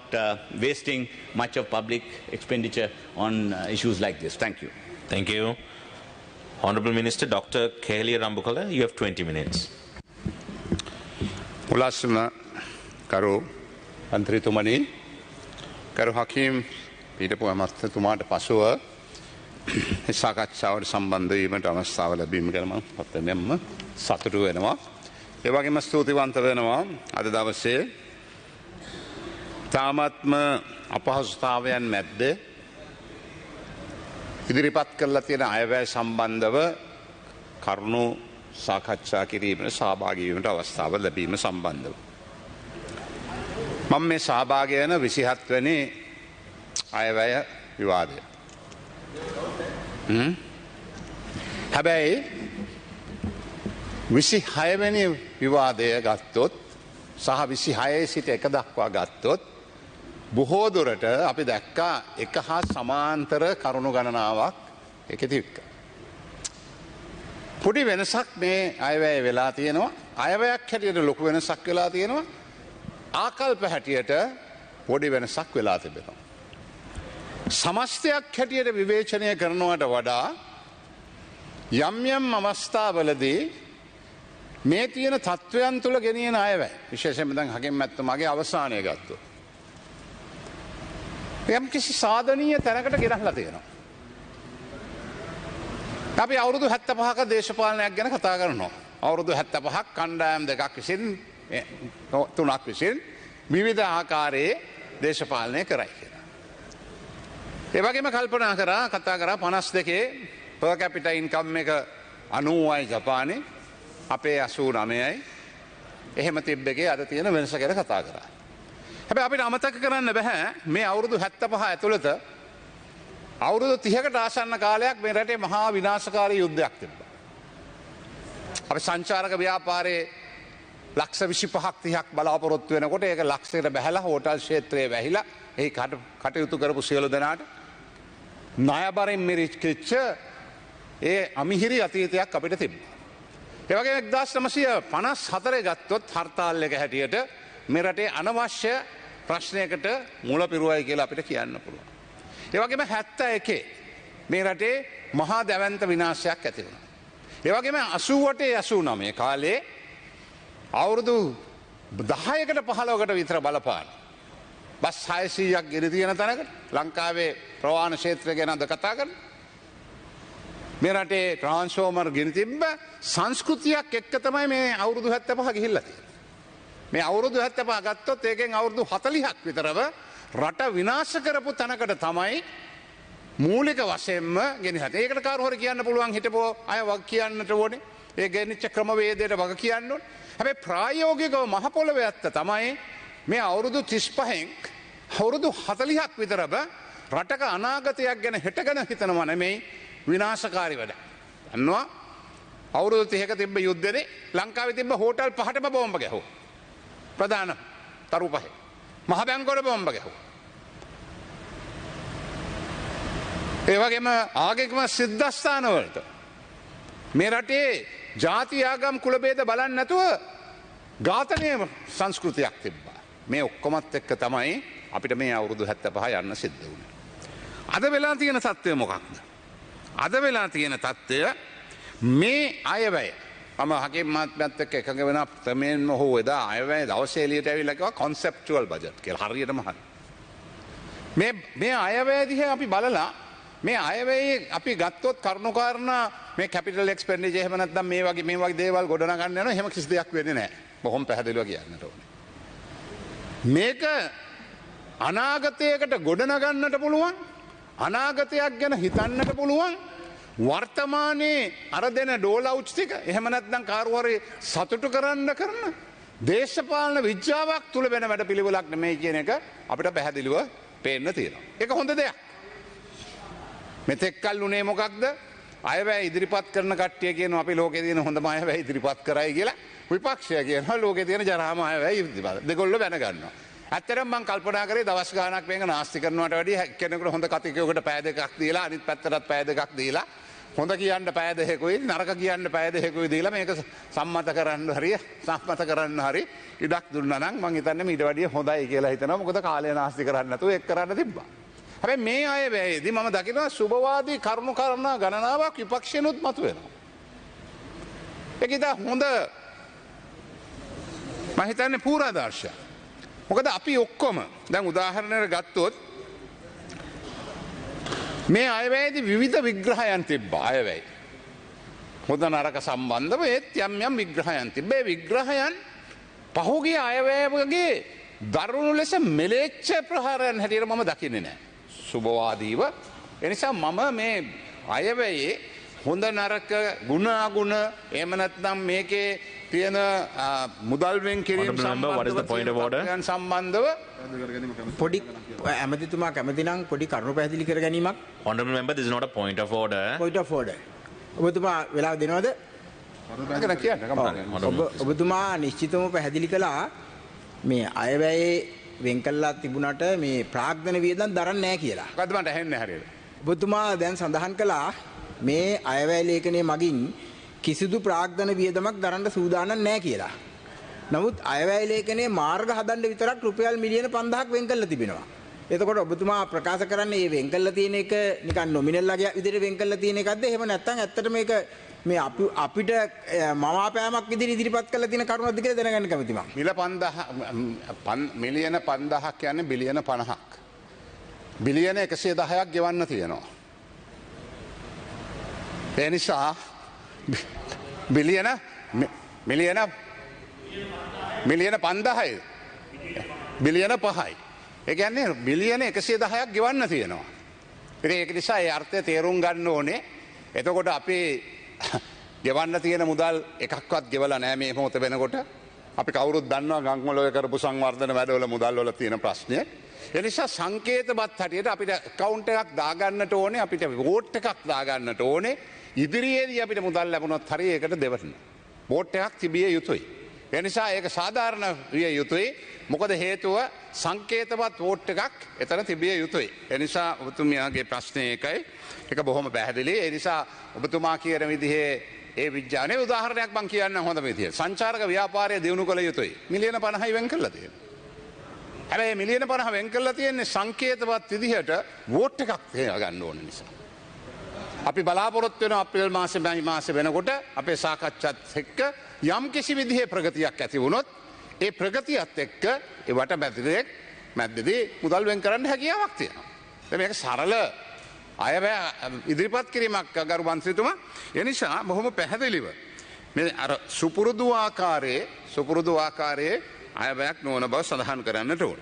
wasting much of public expenditure on issues like this. Thank you. Thank you. Honorable Minister Dr. Kehliya Rambukala, you have 20 minutes. Ulasuna Karu Antritumani Karu Hakim Pitapu Amatumata Pasua සාකච්ඡාවට සම්බන්ධ වීමට අවස්ථාව ලැබීම ගැන මම පතනෙම්ම සතුටු වෙනවා. ඒ වගේම ස්තුතිවන්ත වෙනවා අද දවසේ තාමත්ම අපහසුතාවයන් මැද්ද ඉදිරිපත් කරලා තියෙන අයවැය සම්බන්ධව කරුණු සාකච්ඡා කිරීමට සහභාගී වීමට අවස්ථාව ලැබීම සම්බන්ධව මම මේ සහභාගී වෙන 27 වෙනි අයවැය විවාදය. හැබැයි 26 වෙනි විවාදය ගත්තොත් සහ 26 සිට 1 දක්වා ගත්තොත් බොහෝ දුරට අපි දැක්කා එක හා සමාන්තර කරුණු ගණනාවක් එකේ තිබ්බා. පොඩි වෙනසක් මේ අයවැය වෙලා තියෙනවා. අයවැයක් හැටියට ලොකු වෙනසක් වෙලා තියෙනවා. ආකල්ප හැටියට පොඩි වෙනසක් වෙලා තිබෙනවා. සමස්තයක් හැටියට විවේචනය කරනවට වඩා යම් යම් අවස්ථාවලදී මේ තියෙන තත්ත්වයන් තුළ ගෙනියන අයවැය විශේෂයෙන්ම දැන් හකිම් මැතිතුමාගේ අවසානය ගත්තොත් යම් කිසි සාධනීය තැනකට ගෙනල්ලා තියෙනවා. අපි අවුරුදු 75ක දේශපාලනයක් ගැන කතා කරනවා. අවුරුදු 75ක් කණ්ඩායම් දෙකක් විසින් තුනක් විසින් විවිධ ආකාරයේ දේශපාලනය කරයි කියලා. ඒ වගේම කල්පනා කරා කතා කරා 52 per capita income එක 90යි ජපානයේ අපේ 89යි එහෙම තිබ්බකේ අද තියෙන වෙනස ගැන කතා කරා. හැබැයි අපිට අමතක කරන්න බෑ මේ අවුරුදු 75 ඇතුළත අවුරුදු 30කට ආසන්න කාලයක් මේ රටේ මහා විනාශකාරී යුද්ධයක් තිබ්බා. අපි සංචාරක ව්‍යාපාරයේ ලක්ෂ 25ක් 30ක් බලාපොරොත්තු වෙනකොට ඒක ලක්ෂයට බැහැලා හෝටල් ක්ෂේත්‍රයේ වැහිලා එහි කටයුතු කරපු සියලු දෙනාට ණයබරින් මිරිච්ච ඒ අමිහිරි අතීතයක් අපිට තිබ්බා. ඒ වගේම 1954 ගත්තොත් හර්තාල් එක හැටියට මේ රටේ අනවශ්‍ය ප්‍රශ්නයකට මුල පිරුවයි කියලා අපිට කියන්න පුළුවන්. ඒ වගේම 71 මේ රටේ මහා දැවැන්ත විනාශයක් ඇති වුණා. ඒ වගේම 88 89 කාලේ අවුරුදු 10කට 15කට විතර බලපාන බස් 600ක් ගෙනි තියෙන තැනකට ලංකාවේ ප්‍රවාහන ක්ෂේත්‍රය ගැන අද කතා කරන මේ රටේ ට්‍රාන්ස්ෆෝමර් ගෙනි තිබ්බ සංස්කෘතියක් එක්ක තමයි මේ අවුරුදු 75 ගිහිල්ලා තියෙන්නේ. මේ අවුරුදු 75 ගත්තොත් ඒකෙන් අවුරුදු 40ක් විතරව රට විනාශ කරපු තැනකට තමයි මූලික වශයෙන්ම ගෙනිහත්. ඒකට කාරු හරි කියන්න පුළුවන් හිටපෝ අය වග කියන්නට ඕනේ. ඒ ගෙනිච්ච ක්‍රමවේදයට වග කියන්න ඕනේ. හැබැයි ප්‍රායෝගිකව මහ පොළවේ ඇත්ත තමයි මේ අවුරුදු 35න් අවුරුදු 40ක් විතරව රටක අනාගතයක් ගැන හෙටගෙන හිතනවා නෙමෙයි විනාශකාරී වැඩ. අන්නවා අවුරුදු 30ක තිබ්බ යුද්ධෙදී ලංකාවේ තිබ්බ හෝටල් 5ටම බෝම්බ ගැහුවා. ප්‍රධාන තරු පහේ. මහ බැංකුවල බෝම්බ ගැහුවා. ඒ වගේම ආගමික සිද්ධාස්ථාන වලට මේ රටේ ජාති ආගම් කුල ભેද බලන්නේ නැතුව ඝාතනයේ සංස්කෘතියක් තිබ්බා. මේ ඔක්කොමත් එක්ක තමයි අපිට මේ අවුරුදු 75 යන්න සිද්ධ වුණේ. අද වෙලා තියෙන තත්ත්වය මොකක්ද? අද වෙලා තියෙන තත්ත්වය මේ අයවැය මම හකීම් මහත්මයාත් එක්ක එකඟ වෙන ප්‍රමේයම හෝ එදා අයවැය දවසේ එළියට ඇවිල්ලා කිව්වා conceptual budget කියලා. හරියටම හරි. මේ අයවැය දිහා අපි බලලා මේ අයවැයේ අපි ගත්තොත් කරුණාකාරණා මේ කැපිටල් එක්ස්පෙන්ඩිචර් එහෙම නැත්නම් මේ වගේ දේවල් ගොඩනගන්න යනවා. එහෙම කිසි දෙයක් වෙන්නේ නැහැ. බොහොම පැහැදිලිව කියන්නට ඕනේ. මේක අනාගතයකට ගොඩනගන්නට පුළුවන්. අනාගතයක් ගැන හිතන්නට පුළුවන්. වර්තමානයේ අර දෙන ඩෝලවුච් ටික එහෙම නැත්නම් කාර්යවරේ සතුටු කරන්න කරන දේශපාලන විද්‍යාවක් තුල වෙන වැඩ පිළිවෙලක් නෙමෙයි කියන එක අපිට පැහැදිලිව පේන්න තියෙනවා. ඒක හොඳ දෙයක්. මෙතෙක් කල් උනේ මොකක්ද? අයවැය ඉදිරිපත් කරන කට්ටිය කියනවා අපි ලෝකේ තියෙන හොඳම අයවැය ඉදිරිපත් කරයි කියලා. විපක්ෂය කියනවා ලෝකේ තියෙන ජරාම අයවැය ඉදිරිපත්. දෙගොල්ලෝ වැන ගන්නවා. ඇත්තටම මම කල්පනා කරේ දවස් ගාණක් මේක නාස්ති කරනවට වැඩිය කෙනෙකුට හොඳ කතිකයකට පෑ දෙකක් දීලා අනිත් පැත්තටත් පෑ දෙකක් දීලා හොඳ කියන්න පෑ දෙකකුයි නරක කියන්න පෑ දෙකකුයි දීලා මේක සම්මත කරන්න හරි ඉඩක් දුන්නා නම් මම හිතන්නේ ඊට වැඩිය හොඳයි කියලා හිතනවා. මොකද කාලය නාස්ති කරන්න නැතුව ඒක කරන්න තිබ්බා. හැබැයි මේ අයවැයේදී මම දකිනවා සුබවාදී කරුණු කාරණා ගණනාවක් විපක්ෂෙනුත් මතුවෙනවා. ඒක ඉතින් හොඳ මම හිතන්නේ පූර්වාදර්ශයක්. මොකද අපි ඔක්කොම දැන් උදාහරණයක් ගත්තොත් මේ අයවැයේදී විවිධ විග්‍රහයන් තිබ්බා අයවැය. හොඳ නරක සම්බන්ධව ඒත් යම් විග්‍රහයන් තිබ්බා. ඒ විග්‍රහයන් පහුගිය අයවැයගේ දරුණු ලෙස මෙලෙච්ච ප්‍රහාරයන් හැටියට මම දකින්නේ නැහැ. සුබවාදීව. ඒ නිසා මම මේ අයවැයේ හොඳ නරක ගුණ අගුණ එහෙම නැත්නම් මේකේ තියෙන මුදල් වෙන් කිරීම සම්බන්ධව පොඩි ඇමතිතුමා කැමති නම් පොඩි කරුණු පැහැදිලි කර ගැනීමක්. Honorable member, this is not a point of order. Point of order. ඔබතුමා වෙලාව දෙනවද? ඔබතුමා නිශ්චිතවම පැහැදිලි කළා මේ අයවැයේ වෙන් කළා තිබුණාට මේ ප්‍රාග්ධන වියදම් දරන්නේ නැහැ කියලා. මොකද්ද මට ඇහෙන්නේ හරියට? ඔබතුමා දැන් සඳහන් කළා මේ අයවැය ලේඛනයේ මගින් කිසිදු ප්‍රාග්ධන වියදමක් දරන්න සූදානම් නැහැ කියලා. නමුත් අයවැය ලේඛනයේ මාර්ග හදන්න විතරක් රුපියල් මිලියන 5000ක් වෙන් කරලා තිබෙනවා. එතකොට ඔබතුමා ප්‍රකාශ කරන්නේ මේ වෙන් කරලා තියෙන එක නිකන් නොමිනල් විදිහට වෙන් කරලා තියෙන එකක්ද? එහෙම නැත්නම් ඇත්තට මේක මේ අපිට මවාපෑමක් විදිහට ඉදිරිපත් කරලා තියෙන කරුණක්ද කියලා දැනගන්න කැමතියි මම. මිලියන 5000ක් කියන්නේ බිලියන 50ක්. බිලියන 110ක් ගෙවන්න තියෙනවා. ඒ නිසා මිලියන 5000යි. බිලියන 5යි. ඒ කියන්නේ බිලියන 110ක් ගෙවන්න තියෙනවා. ඉතින් ඒක නිසා ඒ අර්ථය තේරුම් ගන්න ඕනේ. එතකොට අපි ගෙවන්න තියෙන මුදල් එකක්වත් ගෙවලා නැහැ මේ මොහොත වෙනකොට. අපි කවුරුත් දන්නවා ගම්වල ඔය කරපු සංවර්ධන වැඩවල මුදල් වල තියෙන ප්‍රශ්නය. ඒ නිසා සංකේතවත් හැටියට අපිට account එකක් දාගන්නට ඕනේ, අපිට vote එකක් දාගන්නට ඕනේ. ඉදිරියේදී අපිට මුදල් ලැබුණොත් හරිය ඒකට දෙවන්න. vote එකක් තිබිය යුතුයි. ඒ නිසා ඒක සාධාරණ විය යුතුයි. මොකද හේතුව සංකේතවත් vote එකක් එතන තිබිය යුතුයි. ඒ නිසා ඔබතුමියගේ ප්‍රශ්නේ ඒකයි. ඒක බොහොම පැහැදිලි. ඒ නිසා ඔබතුමා කියන විදිහේ ඒ විද්‍යාවේ උදාහරණයක් මම කියන්න හොඳ විදියට. සංචාරක ව්‍යාපාරය දියුණු කළ යුතුයි. මිලියන 50යි වෙන් කරලා තියෙනවා. හැබැයි මිලියන 50 වෙන් කරලා තියෙන්නේ සංකේතවත් විදිහට vote එකක් ගන්න ඕන නිසා. අපි බලාපොරොත්තු වෙනවා අප්‍රේල් මාසේ වෙනකොට අපේ සාකච්ඡාත් එක්ක යම් කිසි විදිහේ ප්‍රගතියක් ඇති වුණොත් ඒ ප්‍රගතියත් එක්ක ඒ වට මැද්දේදී මුදල් වෙන් කරන්න හැකියාවක් තියෙනවා. මේක සරල අයවැය ඉදිරිපත් කිරීමක් ගරු මන්ත්‍රීතුමා. ඒ නිසා බොහොම පැහැදිලිව මේ අර සුපුරුදු ආකාරයේ අයවැයක් නොවන බව සඳහන් කරන්නට ඕන.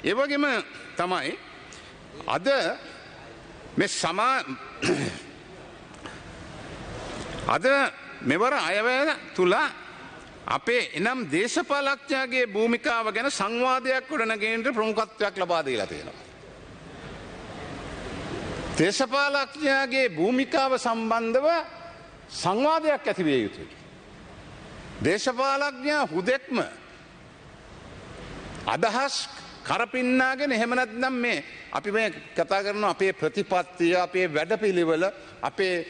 ඒ වගේම තමයි අද මේ අද මෙවර අයවැය තුල අපේ එනම් දේශපාලඥයාගේ භූමිකාව ගැන සංවාදයක් ගොඩනගන්නට ප්‍රමුඛත්වයක් ලබා දීලා තියෙනවා. දේශපාලඥයාගේ භූමිකාව සම්බන්ධව සංවාදයක් ඇති විය යුතුයි. දේශපාලඥයා හුදෙක්ම අදහස් කරපින්නාගෙන එහෙම නැත්නම් මේ අපි මේ කතා කරන අපේ ප්‍රතිපත්තිය, අපේ වැඩපිළිවෙල, අපේ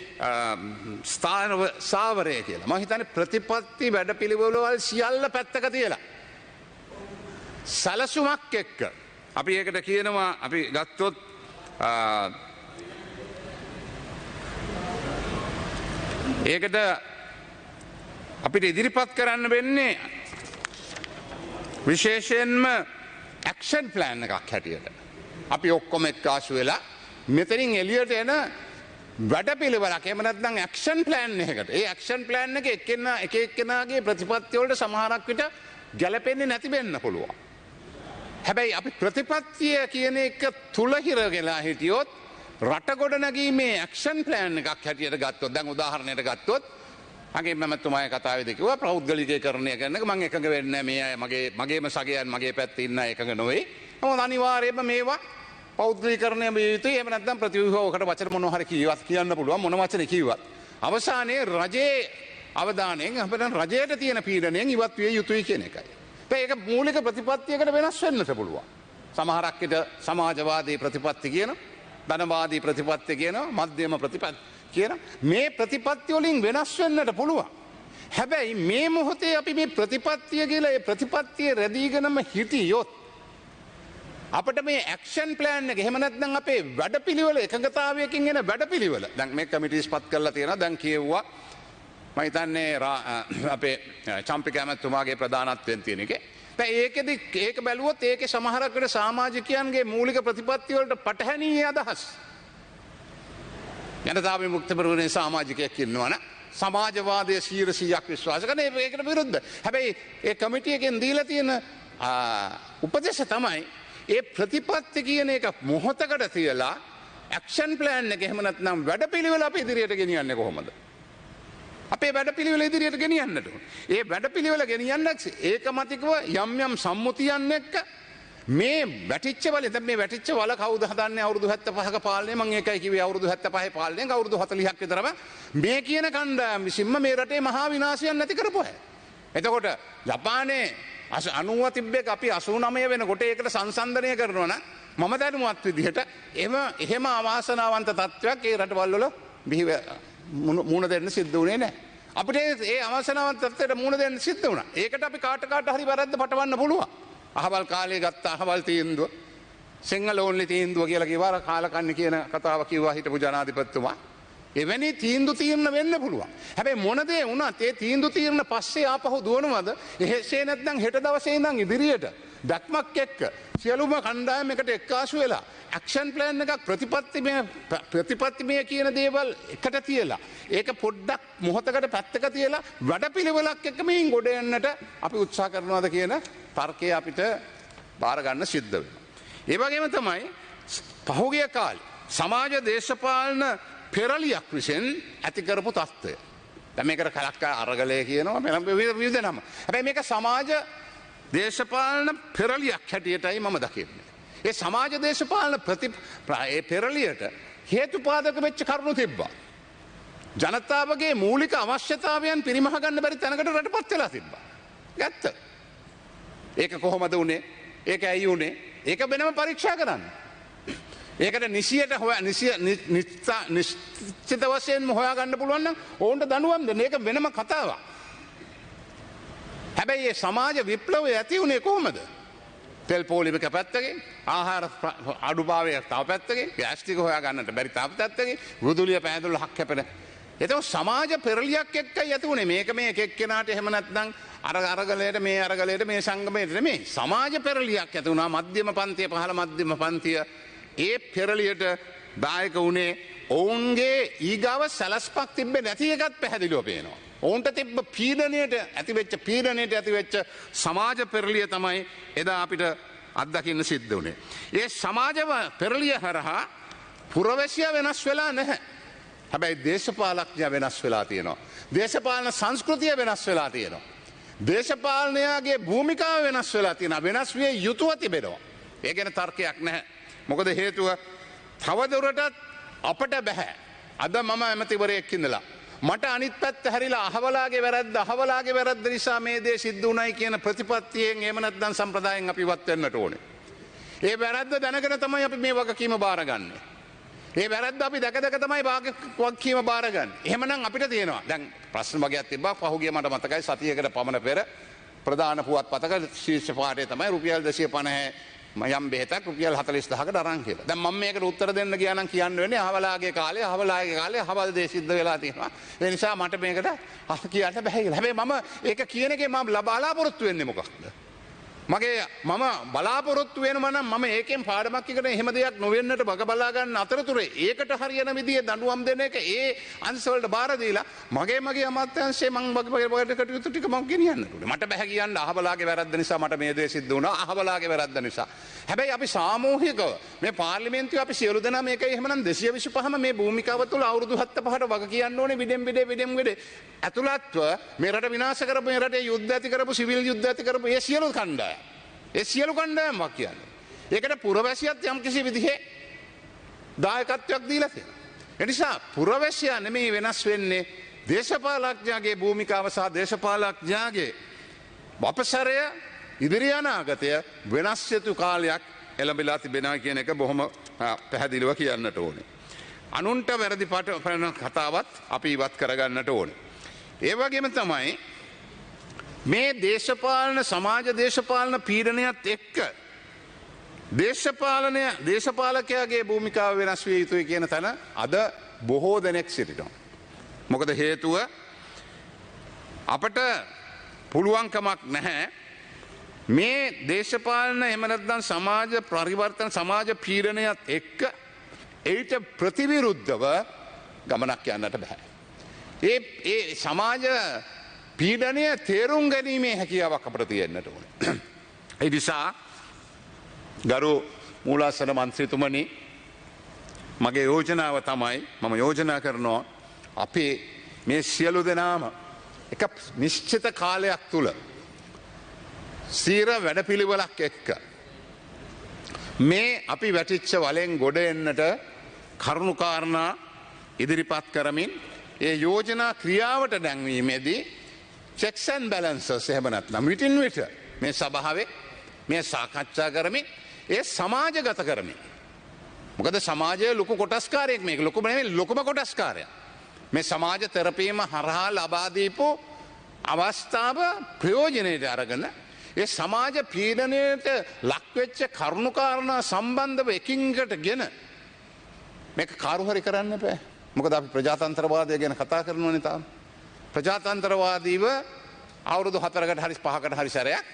ස්ථාවරය කියලා. මම හිතන්නේ ප්‍රතිපත්ති වැඩපිළිවෙල වල සියල්ල පැත්තක තියලා සැලසුමක් එක්ක අපි ඒකට කියනවා අපි ගත්තොත් ඒකට අපිට ඉදිරිපත් කරන්න වෙන්නේ විශේෂයෙන්ම ඇක්ෂන් ප්ලෑන් එකක් හැටියට. අපි ඔක්කොම එක්කාසු වෙලා මෙතනින් එළියට එන වැඩ පිළිවෙලක් එහෙම නැත්නම් ඇක්ෂන් ප්ලෑන් එකකට. ඒ ඇක්ෂන් ප්ලෑන් එක එක එක්කෙනාගේ ප්‍රතිපත්ති වලට සමහරක් විට ගැලපෙන්නේ නැති වෙන්න පුළුවන්. හැබැයි අපි ප්‍රතිපත්තිය කියන එක තුල හිරගෙලා හිටියොත් රට ගොඩනැගීමේ ඇක්ෂන් ප්ලෑන් එකක් හැටියට ගත්තොත් දැන් උදාහරණයක් ගත්තොත් මගේ මැමතුමාගේ කතාවේදී කිව්වා ප්‍රෞද්ගලිකීකරණය කරන එක මම එකඟ වෙන්නේ නැහැ. මේ මගේම සගයන් මගේ පැත්තේ ඉන්න එකඟ නොවේ. මොකද අනිවාර්යයෙන්ම මේවා පෞද්ගලිකීකරණය විය යුතුයි. එහෙම නැත්නම් ප්‍රතිවිරුද්ධවට වචන මොනවා හරි කියන්න පුළුවන් මොන වචනේ කිව්වත්. අවසානයේ රජයේ අවධානයෙන් අපිට රජයට තියෙන පීඩනයෙන් ඉවත් විය යුතුයි කියන එකයි. ඒක මූලික ප්‍රතිපත්තියකට වෙනස් වෙන්නට පුළුවන්. සමහරක් විට සමාජවාදී ප්‍රතිපත්ති කියන, ධනවාදී ප්‍රතිපත්ති කියන, මධ්‍යම ප්‍රතිපත්ති කියන මේ ප්‍රතිපත්ති වලින් වෙනස් වෙන්නට පුළුවන්. හැබැයි මේ මොහොතේ අපි මේ ප්‍රතිපත්තිය කියලා ඒ ප්‍රතිපත්තිය රැදීගෙනම හිටියොත් අපිට මේ ඇක්ෂන් ප්ලෑන් එක එහෙම නැත්නම් අපේ වැඩපිළිවෙල එකඟතාවයකින් එන වැඩපිළිවෙල දැන් මේ කමිටිස් පත් කරලා තියෙනවා. දැන් කියවුවා මම හිතන්නේ අපේ චම්පික ඇමතුමාගේ ප්‍රධානත්වයෙන් තියෙන එකේ. දැන් ඒකෙදි ඒක බැලුවොත් ඒකේ සමහරක් විට සමාජිකයන්ගේ මූලික ප්‍රතිපත්ති වලට පටහැනී අදහස්. ජනතා විමුක්ති පෙරමුණේ සමාජිකයෙක් ඉන්නවනම් සමාජවාදයේ 100%ක් විශ්වාස කරන ඒකට විරුද්ධ. හැබැයි ඒ කමිටියකින් දීලා තියෙන උපදේශ තමයි ඒ ප්‍රතිපත්ති කියන එක මොහොතකට තියලා ඇක්ෂන් ප්ලෑන් එක එහෙම නැත්නම් වැඩපිළිවෙල අපි ඉදිරියට ගෙනියන්නේ කොහොමද? අපේ වැඩපිළිවෙල ඉදිරියට ගෙනියන්නට ඕන. ඒ වැඩපිළිවෙල ගෙනියන්න ඒකමතිකව යම් යම් සම්මුතියන් එක්ක මේ වැටිච්ච වල දැන් මේ වැටිච්ච වල කවුද හදන්නේ අවුරුදු 75ක පාලනය මම ඒකයි කිව්වේ අවුරුදු 75 පාලනයෙන් අවුරුදු 40ක් විතරම මේ කියන කණ්ඩායම් විසින්ම මේ රටේ මහා විනාශයක් නැති කරපු අය. එතකොට ජපානයේ 90 තිබ්බේක අපි 89 වෙනකොට ඒකට සංසන්දනය කරනවා නම් මම දැනුවත් විදිහට එහෙම අවාසනාවන්ත තත්වයක් ඒ රටවල් වල මුණ දෙන්න සිද්ධ වුණේ නැහැ. අපිට ඒ අවාසනාවන්ත තත්ත්වයට මුණ දෙන්න සිද්ධ වුණා. ඒකට අපි කාට හරි වැරද්ද පටවන්න පුළුවන්. අහවල් කාලේ ගත්ත අහවල් තීන්දුව සිංහල ඕන්ලි තීන්දුව කියලා කිව්වා කාලකන්ණි කියන කතාව කිව්වා හිටපු ජනාධිපතිතුමා. එවැනි තීන්දුව වෙන්න පුළුවන්. හැබැයි මොන දේ වුණත් ඒ තීන්දුව తీරන පස්සේ ආපහු දුවනවද? එහෙසේ නැත්නම් හෙට දවසේ ඉඳන් ඉදිරියට දැක්මක් එක්ක සියලුම කණ්ඩායම් එකට එක්කාසු වෙලා ඇක්ෂන් ප්ලෑන් එකක් ප්‍රතිපත්තිමය කියන දේවල් එකට තියලා ඒක පොඩ්ඩක් මොහොතකට පැත්තක තියලා වැඩපිළිවෙලක් එක්ක මේන් ගොඩ එන්නට අපි උත්සාහ කරනවාද කියන තර්කය අපිට බාර ගන්න සිද්ධ වෙනවා. ඒ වගේම තමයි පහුගිය කාලේ සමාජ දේශපාලන පෙරලියක් විසින් ඇති කරපු තත්ත්වය. දැන් මේකට කලක් අරගලය කියනවා විවිධ නම. හැබැයි මේක සමාජ දේශපාලන පෙරලියක් හැටියටයි මම දකින්නේ. ඒ සමාජ දේශපාලන ඒ පෙරලියට හේතුපාදක වෙච්ච කරුණු තිබ්බා. ජනතාවගේ මූලික අවශ්‍යතාවයන් පිරිමහ ගන්න බැරි තැනකට රටපත් වෙලා තිබ්බා. ඇත්ත. ඒක කොහොමද උනේ? ඒක ඇයි උනේ? ඒක වෙනම පරීක්ෂා කරන්න. ඒකට නිශ්චිත වශයෙන්ම හොයාගන්න පුළුවන් නම් ඕන්ට දඬුවම් දෙන්න. ඒක වෙනම කතාවක්. හැබැයි මේ සමාජ විප්ලවය ඇති උනේ කොහොමද? තෙල් පොලිමක පැත්තකින්, ආහාර අඩුභාවය තව පැත්තකින්, ගෑස් ටික හොයාගන්නට බැරි තව පැත්තකින්, වෘදුලිය පෑදවල හක් කැපෙන. ඒතකොට සමාජ පෙරලියක් එක්කයි ඇති උනේ. මේක මේ එක්කෙනාට එහෙම නැත්නම් අරගලයට මේ සංගමයට නෙමෙයි. සමාජ පෙරලියක් ඇති වුණා. මධ්‍යම පන්තිය පහළ මධ්‍යම පන්තිය ඒ පෙරලියට දායක වුණේ ඔවුන්ගේ ඊගාව සැලැස්මක් තිබ්බේ නැති එකත් පැහැදිලිව පේනවා. ඔවුන්ට තිබ්බ පීඩනයට ඇතිවෙච්ච සමාජ පෙරලිය තමයි එදා අපිට අත්දකින්න සිද්ධ වුණේ. ඒ සමාජ පෙරලිය හරහා පුරවැසියා වෙනස් වෙලා නැහැ. හැබැයි දේශපාලඥයා වෙනස් වෙලා තියෙනවා. දේශපාලන සංස්කෘතිය වෙනස් වෙලා තියෙනවා. දේශපාලනයාගේ භූමිකාව වෙනස් වෙලා තියෙනවා. වෙනස් විය යුතුව තිබෙනවා. ඒ ගැන තර්කයක් නැහැ. මොකද හේතුව තවදුරටත් අපට බෑ. අද මම ඇමතිවරයෙක් ඉඳලා මට අනිත් පැත්ත හැරිලා අහවලාගේ වැරද්ද නිසා මේ දේ සිද්ධ වුණයි කියන ප්‍රතිපත්තියෙන් එහෙම නැත්නම් සම්ප්‍රදායෙන් අපි ඉවත් වෙන්නට ඕනේ. ඒ වැරද්ද දැනගෙන තමයි අපි මේ වගකීම බාරගන්නේ. ඒ වැරද්ද අපි දැක තමයි වගකීම බාරගන්නේ. එහෙමනම් අපිට තියෙනවා. දැන් ප්‍රශ්න වගේක් තිබ්බා පහුගිය මට මතකයි සතියකට පමණ පෙර ප්‍රධාන පුවත් පතක ශීර්ෂ පාඨය තමයි රුපියල් 250 යම් බෙහෙතක් රුපියල් 40000කට අරන් කියලා. දැන් මම මේකට උත්තර දෙන්න ගියා නම් කියන්න වෙන්නේ අහවලාගේ කාලේ අහවල් දේ සිද්ධ වෙලා තියෙනවා. ඒ නිසා මට මේකට කියන්න බෑ කියලා. හැබැයි මම ඒක කියන එකේ මම බලාපොරොත්තු වෙන්නේ මොකක්ද? මම බලාපොරොත්තු වෙනවා නම් මම ඒකෙන් පාඩමක් ඉගෙන එහෙම දෙයක් නොවෙන්නට බග බලා ගන්න අතරතුරේ ඒකට හරියන විදිහේ දඬුවම් දෙන එක ඒ අංශ වලට බාර දීලා මගේ අමාත්‍යාංශයේ මම වගේ කටයුතු ටික මම ගෙනියන්න ඕනේ. මට බෑ කියන්න අහවලාගේ වැරද්ද නිසා මට මේ දේ සිද්ධ වුණා අහවලාගේ වැරද්ද නිසා. හැබැයි අපි සාමූහිකව මේ පාර්ලිමේන්තුවේ අපි සියලු දෙනා මේකයි එහෙමනම් 225ම මේ භූමිකාව තුළ අවුරුදු 75ට වග කියන්න ඕනේ විඩෙන් ඇතුළත්ව මේ රට විනාශ කරපු මේ රටේ යුද්ධ ඇති කරපු සිවිල් යුද්ධ ඇති කරපු ඒ සියලු කණ්ඩායම් ඒ සියලු කණ්ඩායමක් කියන්නේ. ඒකට පුරවැසියත් යම් කිසි විදිහේ දායකත්වයක් දීලා තියෙනවා. ඒ නිසා පුරවැසියා නෙමෙයි වෙනස් වෙන්නේ දේශපාලඥයාගේ භූමිකාව සහ දේශපාලඥයාගේ අපසරය ඉදිරි අනාගතය වෙනස් යුතු කාලයක් එළඹිලා තිබෙනවා කියන එක බොහොම පැහැදිලිව කියන්නට ඕනේ. අනුන්ට වැරදි පාඩන කතාවත් අපි ඉවත් කරගන්නට ඕනේ. ඒ වගේම තමයි මේ සමාජ දේශපාලන පීඩනයත් එක්ක දේශපාලකයාගේ භූමිකාව වෙනස් විය යුතුයි කියන තැන අද බොහෝ දෙනෙක් සිටිනවා. මොකද හේතුව අපට පුළුවන්කමක් නැහැ මේ දේශපාලන එහෙම නැත්නම් සමාජ පරිවර්තන සමාජ පීඩනයත් එක්ක ඒට ප්‍රතිවිරුද්ධව ගමනක් යන්නට බෑ. ඒ සමාජ පීඩනය තේරුම් ගැනීමේ හැකියාවක් අපට තියෙන්නට ඕනේ. ඒ නිසා ගරු මූලාසන මන්ත්‍රීතුමනි මගේ යෝජනාව තමයි මම යෝජනා කරනවා අපේ මේ සියලු දෙනාම එක නිශ්චිත කාලයක් තුල සීර වැඩපිළිවෙලක් එක්ක මේ අපි වැටිච්ච වලෙන් ගොඩ එන්නට කරුණු කාරණා ඉදිරිපත් කරමින් ඒ යෝජනා ක්‍රියාවට නැංවීමේදී checks and balances එහෙම නැත්නම් විටින් විට මේ සභාවේ මේ සාකච්ඡා කරමින් ඒ සමාජගත කරමින් මොකද සමාජයේ ලොකු කොටස්කාරයෙක් මේක ලොකුම නෙවෙයි ලොකුම කොටස්කාරයා මේ සමාජ තෙරපීම හරහා ලබා දීපු අවස්ථාව ප්‍රයෝජනෙට අරගෙන ඒ සමාජ පීඩනයට ලක්වෙච්ච කරුණු කාරණා සම්බන්ධව එකින්කට ගෙන මේක කාරු හරි කරන්න එපා. මොකද අපි ප්‍රජාතන්ත්‍රවාදය ගැන කතා කරනවනේ තාම. ප්‍රජාතන්ත්‍රවාදීව අවුරුදු 4කට හරි 5කට හරි සැරයක්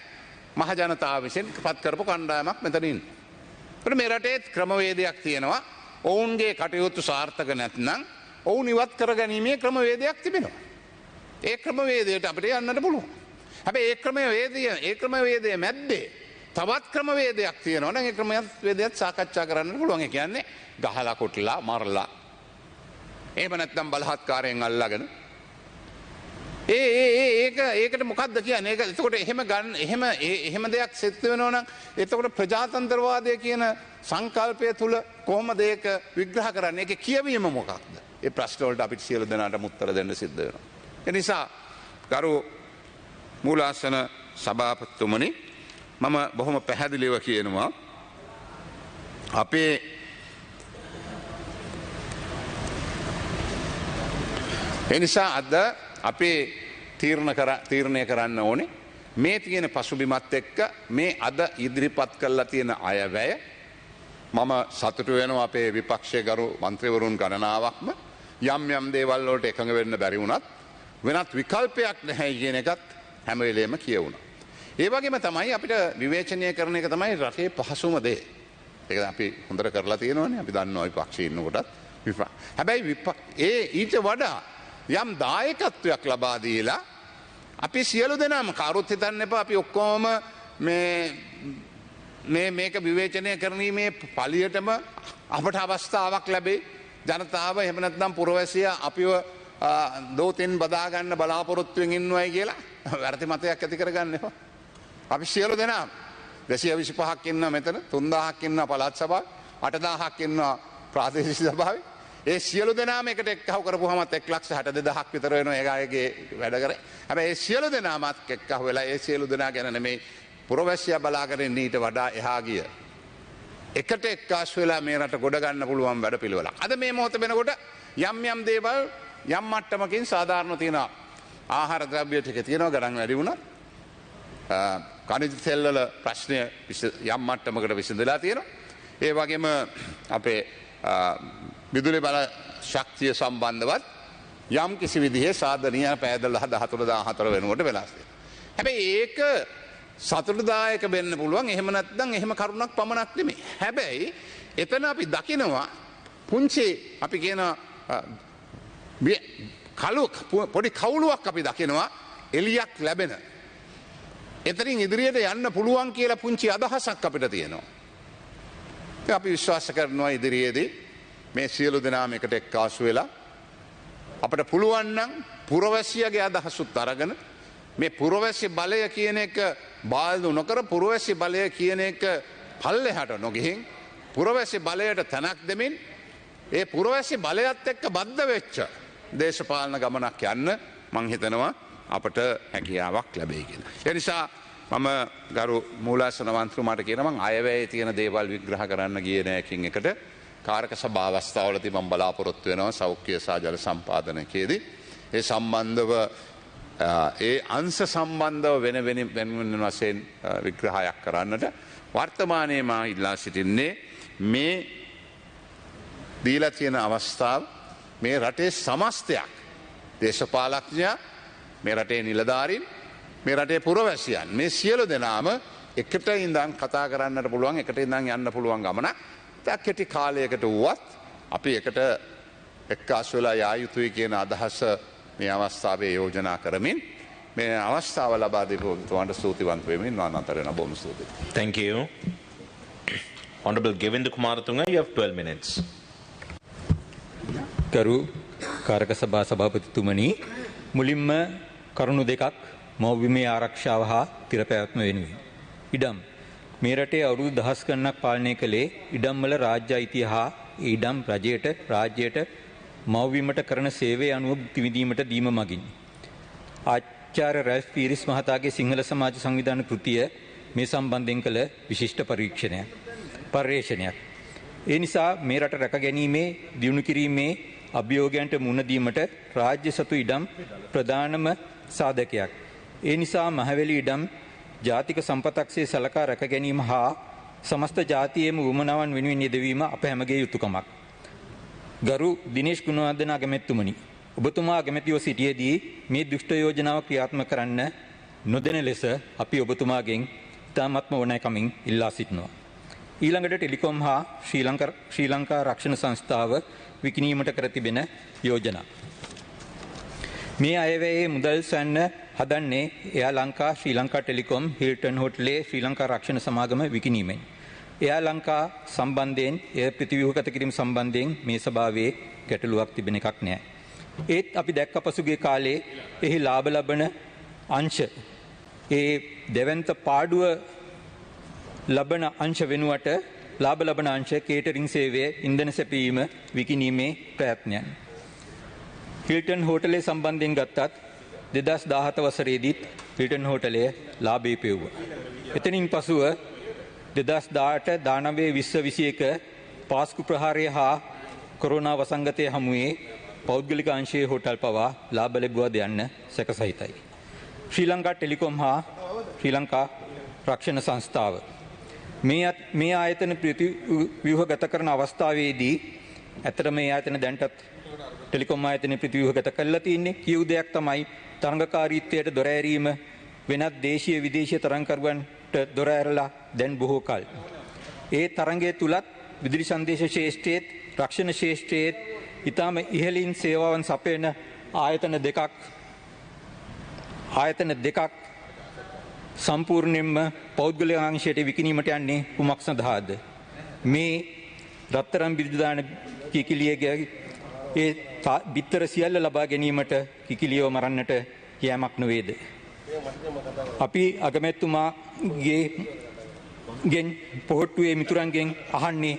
මහ ජනතාව විසින් පත් කරපු කණ්ඩායමක් මෙතන ඉන්නවා. මේ රටේ ක්‍රමවේදයක් තියෙනවා. ඔවුන්ගේ කටයුතු සාර්ථක නැත්නම් ඔවුන් ඉවත් කරගැනීමේ ක්‍රමවේදයක් තිබෙනවා. ඒ ක්‍රමවේදයට අපිට යන්නට පුළුවන්. හැබැයි ඒ ක්‍රමවේදයේ මැද්දේ තවත් ක්‍රමවේදයක් තියෙනවා නම් ඒ ක්‍රමවේදයත් සාකච්ඡා කරන්න පුළුවන්. ඒ කියන්නේ ගහලා කොටලා මරලා එහෙම නැත්නම් බලහත්කාරයෙන් අල්ලගෙන ඒකට මොකක්ද කියන්නේ? ඒක එතකොට එහෙම දෙයක් සිද්ධ වෙනවා නම් එතකොට ප්‍රජාතන්ත්‍රවාදය කියන සංකල්පය තුල කොහොමද ඒක විග්‍රහ කරන්නේ? ඒකේ කියවීම මොකක්ද? ඒ ප්‍රශ්න වලට අපිට සියලු දෙනාටම උත්තර දෙන්න සිද්ධ වෙනවා. ඒ නිසා ගරු මූලාසන සභාපතිතුමනි මම බොහොම පැහැදිලිව කියනවා අපේ එනිසා අද අපේ තීරණය කරන්න ඕනේ මේ තියෙන පසුබිමත් එක්ක මේ අද ඉදිරිපත් කරලා තියෙන අයවැය මම සතුටු වෙනවා අපේ විපක්ෂයේ ගරු මන්ත්‍රීවරුන් ගණනාවක්ම යම් දේවල් වලට එකඟ වෙන්න බැරි වුණත් වෙනත් විකල්පයක් නැහැ කියන එකත් හැම වෙලේම කියවුණා. ඒ වගේම තමයි අපිට විවේචනය කරන එක තමයි රටේ පහසුම දේ. ඒක අපි හොඳට කරලා තියෙනවානේ. අපි දන්නවා විපක්ෂයේ ඉන්නකොටත් හැබැයි ඊට වඩා යම් දායකත්වයක් ලබා දීලා අපි සියලු දෙනාම කවුරුත් හිතන්න එපා අපි ඔක්කොම මේක විවේචනය කරනීමේ පලියටම අපට අවස්ථාවක් ලැබේ. ජනතාව එහෙම නැත්නම් පුරවැසියා අපිව දෝතෙන් බදාගන්න බලාපොරොත්තුවෙන් ඉන්නවයි කියලා වැරදි මතයක් ඇති කරගන්න එපා. අපි සියලු දෙනාම 225ක් ඉන්නවා මෙතන 3000ක් ඉන්නවා පළාත් සභාවේ 8000ක් ඉන්නවා ප්‍රාදේශීය සභාවේ. ඒ සියලු දෙනාම එකට එක්කව කරපුවාමත් 1,62,000ක් විතර වෙනවා ඒගායේගේ වැඩ කරේ. හැබැයි ඒ සියලු දෙනාමත් එක්කව වෙලා ඒ සියලු දෙනා ගැන නෙමෙයි පුරවැසියා බලාගෙන ඉන්න ඊට වඩා එහා ගිය එකට එක්කාස් වෙලා මේ රට ගොඩ ගන්න පුළුවන් වැඩ පිළිවෙලක්. අද මේ මොහොත වෙනකොට යම් දේවල් යම් මට්ටමකින් සාධාරණ තියෙනවා. ආහාර ද්‍රව්‍ය ටික තියෙනවා ගණන් වැඩි වුණා. කනිජ තෙල්වල ප්‍රශ්නය යම් මට්ටමකට විසඳලා තියෙනවා. ඒ වගේම අපේ විදුලි බල ශක්තිය සම්බන්ධවත් යම් කිසි විදිහේ සාධනීය පෑදල 14 වෙනකොට වෙලා තියෙනවා. හැබැයි ඒක සතුටුදායක වෙන්න පුළුවන්. එහෙම නැත්නම් එහෙම කරුණක් පමණක් නෙමෙයි. හැබැයි එතන අපි දකිනවා පුංචි අපි කියන පොඩි කවුලුවක් අපි දකිනවා එලියක් ලැබෙන. එතරින් ඉදිරියට යන්න පුළුවන් කියලා පුංචි අදහසක් අපිට තියෙනවා. අපි විශ්වාස කරනවා ඉදිරියේදී මේ සියලු දෙනාම එකට එක්කාසු වෙලා අපිට පුළුවන් නම් පුරවැසියගේ අදහසුත් අරගෙන මේ පුරවැසි බලය කියන එක බාල්දු නොකර පුරවැසි බලය කියන එක පල්ලෙහාට නොගිහින් පුරවැසි බලයට තැනක් දෙමින් ඒ පුරවැසි බලයත් එක්ක බද්ධ වෙච්ච දේශපාලන ගමනක් යන්න මං හිතනවා අපට හැකියාවක් ලැබෙයි කියලා. ඒ නිසා මම ගරු මූලාසන මන්ත්‍රීතුමාට කියනවා මං අයවැයේ තියෙන දේවල් විග්‍රහ කරන්න ගියේ නෑ කින් එකට කාරක සභා අවස්ථාවලදී මම බලාපොරොත්තු වෙනවා සෞඛ්‍ය සහ ජල සම්පාදනයේදී ඒ සම්බන්ධව ඒ අංශ සම්බන්ධව වෙන වශයෙන් විග්‍රහයක් කරන්නට වර්තමානයේ මා ඉල්ලා සිටින්නේ මේ දීලා තියෙන අවස්ථාව මේ රටේ සමස්තයක් දේශපාලඥයා මේ රටේ නිලධාරීන් මේ රටේ පුරවැසියන් මේ සියලු දෙනාම එකට ඉඳන් කතා කරන්නට පුළුවන් එකට ඉඳන් යන්න පුළුවන් ගමනක් කෙටි කාලයකට වුවත් අපි එකට එක්කාසු වෙලා යා යුතුයි කියන අදහස මේ අවස්ථාවේ යෝජනා කරමින් මේ අවස්ථාව ලබා දීපු තුවන්ට ස්තුතිවන්ත වෙමින් මම අතර වෙන බොහොම ස්තුතියි. Thank you. Honorable Govinda Kumaratunga, you have 12 minutes. ගරු කාරක සභා සභාපතිතුමනි මුලින්ම කරුණු දෙකක් මව්බිමේ ආරක්ෂාව හා තිරපැවැත්ම වෙනුවෙන්. ඉඩම් මේ රටේ අවුරුදු දහස් ගණනක් පාලනය කළේ ඉඩම්වල රාජ්‍ය අයිතිය හා ඉඩම් රාජ්‍යයට මව්බිමට කරන සේවය අනුව භුක්ති විඳීමට දීම මගින්. ආචාර්ය රැල්ෆ් පීරිස් මහතාගේ සිංහල සමාජ සංවිධාන කෘතිය මේ සම්බන්ධයෙන් කළ විශිෂ්ට පර්යේෂණයක්. ඒ නිසා මේ රට රැක ගැනීමේ දියුණු කිරීමේ අභියෝගයන්ට මුහුණ දීමට රාජ්‍ය සතු ඉඩම් ප්‍රධානම සාධකයක්. ඒ නිසා මහවැලි ඉඩම් ජාතික සම්පතක්සේ සලකා රැක ගැනීම හා සමස්ත ජාතියේම වුමනාවන් වෙනුවෙන් යෙදවීම අප හැමගේ යුතුයකමක්. ගරු දිනේෂ් ගුණවර්ධන අගමැතිතුමනි, ඔබතුමා අගමැතිව සිටියේදී මේ දුෂ්ට යෝජනාව ක්‍රියාත්මක කරන්න නොදෙන ලෙස අපි ඔබතුමාගෙන් ඉතාමත්ම ඕනෑකමින් ඉල්ලා සිටිනවා. ඊළඟට ටෙලිකොම් හා ශ්‍රී ලංකා රක්ෂණ සංස්ථාව විකිණීමට කර තිබෙන යෝජනා. මේ අයවැයේ මුදල් සොයන්න හදන්නේ එයා ලංකා ශ්‍රී ලංකා ටෙලිකොම් හිල්ටන් හෝටලේ ශ්‍රී ලංකා රක්ෂණ සමාගම විකිණීමෙන්. එයා ලංකා සම්බන්ධයෙන් එය ප්‍රතිව්‍යුහගත කිරීම සම්බන්ධයෙන් මේ සභාවේ ගැටලුවක් තිබෙන එකක් නෑ. ඒත් අපි දැක්ක පසුගිය කාලේ එහි ලාභ ලබන අංශ ඒ දෙවන්ත පාඩුව ලබන අංශ වෙනුවට ලාභ ලබන අංශ කේටරිං සේවය ඉන්ධන සැපීම විකිණීමේ ප්‍රයත්නයන්. හිල්ටන් හෝටලේ සම්බන්ධයෙන් ගත්තත් 2017 වසරේදීත් හිල්ටන් හෝටලය ලාභී පෙව්වා. එතනින් පසුව 2018 19 2021 පාස්කු ප්‍රහාරය හා කොරෝනා වසංගතය හමුවේ පෞද්ගලික අංශයේ හෝටල් පවා ලාභ ලැබුවාද යන්න සැකසහිතයි. ශ්‍රී ලංකා ටෙලිකොම් හා ශ්‍රී ලංකා රක්ෂණ සංස්ථාව මේ ආයතන ප්‍රතිව්‍යුහගත කරන අවස්ථාවේදී ඇත්තට මේ ආයතන දැන්ටත් ටෙලිකොම් ආයතන ප්‍රතිව්‍යුහගත කරලා තින්නේ කියු දෙයක් තමයි තරංගකාරීත්වයට දොර ඇරීම වෙනත් දේශීය විදේශීය තරංගකරුවන්ට දොර ඇරලා දැන් බොහෝ කල. ඒ තරංගය තුලත් විදුලි සංදේශ ශේෂ්ත්‍රයේත් රක්ෂණ ශේෂ්ත්‍රයේත් ඊටම ඉහළින් සේවාවන් සපයන ආයතන දෙකක් සම්පූර්ණයෙන්ම පෞද්ගලික අංශයට විකිණීමට යන්නේ කුමක් සඳහාද? මේ රත්තරන් බිරිඳ කිකිලියගේ ඒ බිත්තර සියල්ල ලබා ගැනීමට කිකිලියව මරන්නට යෑමක් නොවේද? අපි අගමැතිතුමාගෙන් පොහොට්ටුවේ මිතුරන්ගෙන් අහන්නේ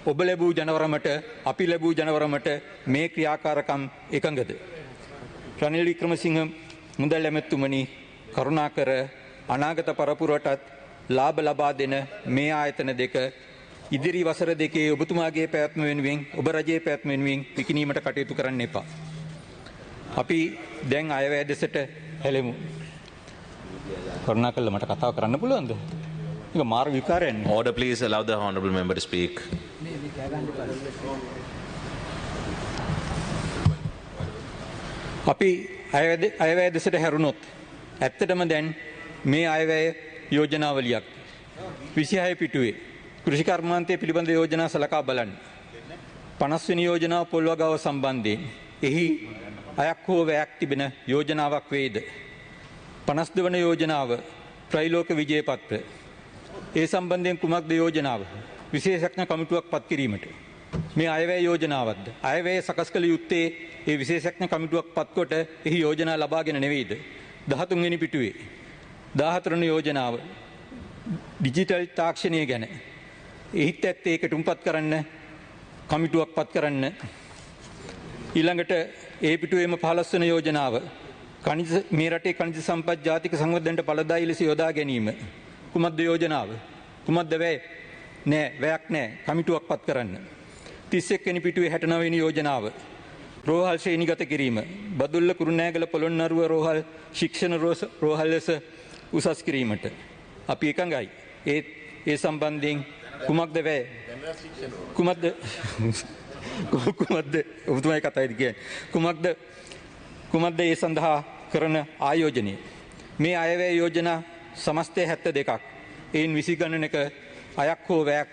ඔබ ලැබූ ජනවරමට අපි ලැබූ ජනවරමට මේ ක්‍රියාකාරකම් එකඟද? රනිල් වික්‍රමසිංහ මුදල් ඇමැතිතුමනි, කරුණාකර අනාගත පරපුරටත් ලාභ ලබා දෙන මේ ආයතන දෙක ඉදිරි වසර දෙකේ ඔබතුමාගේ පැවැත්ම වෙනුවෙන් ඔබ රජයේ පැවැත්ම වෙනුවෙන් විකිණීමට කටයුතු කරන්න එපා. අපි දැන් අයවැය දෙසට හැලෙමු. කරුණාකරලා මට කතාව කරන්න පුළුවන්ද? ඒක මාර විකාරයන්නේ. Order, please allow the honourable member to speak. අපි අයවැය දෙසට හැරුණොත් ඇත්තටම දැන් මේ අයවැය යෝජනාවලියක් 26 පිටුවේ කෘෂි කර්මාන්තය පිළිබඳ යෝජනා සලකා බලන්න. 50 වෙනි යෝජනාව පොල්වගාව සම්බන්ධයෙන් එහි අයක් හෝ වැයක් තිබෙන යෝජනාවක් වේද? 52 වන යෝජනාව ත්‍රිලෝක විජය පත්‍ර. ඒ සම්බන්ධයෙන් කුමක්ද යෝජනාව? විශේෂඥ කමිටුවක් පත් කිරීමට. මේ අයවැය යෝජනාවක්ද? අයවැය සකස් කළ යුත්තේ ඒ විශේෂඥ කමිටුවක් පත්කොට එහි යෝජනා ලබාගෙන නෙවෙයිද? 13 වෙනි පිටුවේ 14 වන යෝජනාව ඩිජිටල් තාක්ෂණය ගැන එහිත් ඇත්තේ ඒක තුම්පත් කරන්න කමිටුවක් පත් කරන්න. ඊළඟට ඒ පිටුවේම 15 වන යෝජනාව කනිජ මේ රටේ කනිජ සම්පත් ජාතික සංවර්ධනයට ඵලදායී ලෙස යොදා ගැනීම. කුමක්ද යෝජනාව? කුමක්ද වැය? නෑ, වැයක් නෑ. කමිටුවක් පත් කරන්න. 31 වෙනි පිටුවේ 69 වෙනි යෝජනාව රෝහල් ශ්‍රේණිගත කිරීම. බදුල්ල කුරුණෑගල පොළොන්නරුව රෝහල් ශික්ෂණ රෝහල් ලෙස උසස් කිරීමට අපි එකඟයි. ඒ සම්බන්ධයෙන් කුමක්ද වැය? කුමක්ද ඔබතුමායි කතායිද කියන්නේ? කුමක්ද ඒ සඳහා කරන ආයෝජනය? මේ අයවැය යෝජනා සමස්තය 72ක්. එයින් 20 ගණනක අයක් හෝ වැයක්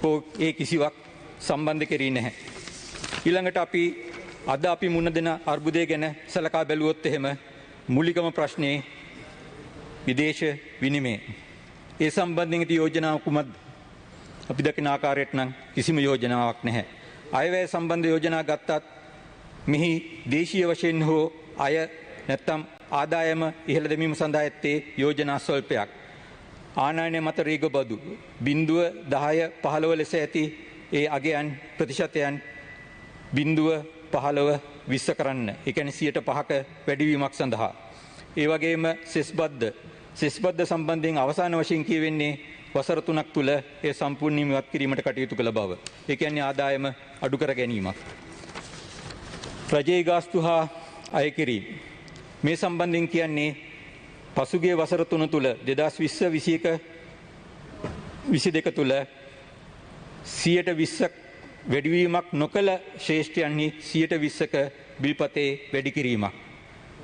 හෝ ඒ කිසිවක් සම්බන්ධ කෙරී නැහැ. ඊළඟට අද අපි මුණ දෙන අර්බුදය ගැන සලකා බැලුවොත් එහෙම මූලිකම ප්‍රශ්නේ විදේශ විනිමය. ඒ සම්බන්ධයෙන් ඇති යෝජනාව කුමක්ද? අපි දකින ආකාරයට නම් කිසිම යෝජනාවක් නැහැ. අයවැය සම්බන්ධ යෝජනා ගත්තත් මෙහි දේශීය වශයෙන් හෝ අය නැත්තම් ආදායම ඉහළ දැමීම සඳහා ඇත්තේ යෝජනා ස්වල්පයක්. ආනයනය මත රීග බදු 0, 10, 15 ලෙස ඇති ඒ අගයන් ප්‍රතිශතයන් 0, 15, 20 කරන්න. ඒ කියන්නේ 5%ක වැඩිවීමක් සඳහා. ඒ වගේම සෙස්බද්ද සම්බන්ධයෙන් අවසාන වශයෙන් කියවෙන්නේ වසර 3ක් තුල ඒ සම්පූර්ණයෙන්ම ඉවත් කිරීමට කටයුතු කළ බව. ඒ කියන්නේ ආදායම අඩු කර ගැනීමක්. රජයේ ගාස්තු හා අය කිරීම. මේ සම්බන්ධයෙන් කියන්නේ පසුගිය වසර 3 තුල 2020, 21, 22 තුල 120ක් වැඩිවීමක් නොකළ ශ්‍රේෂ්ඨයන්හි 120ක බිල්පතේ වැඩි කිරීමක්.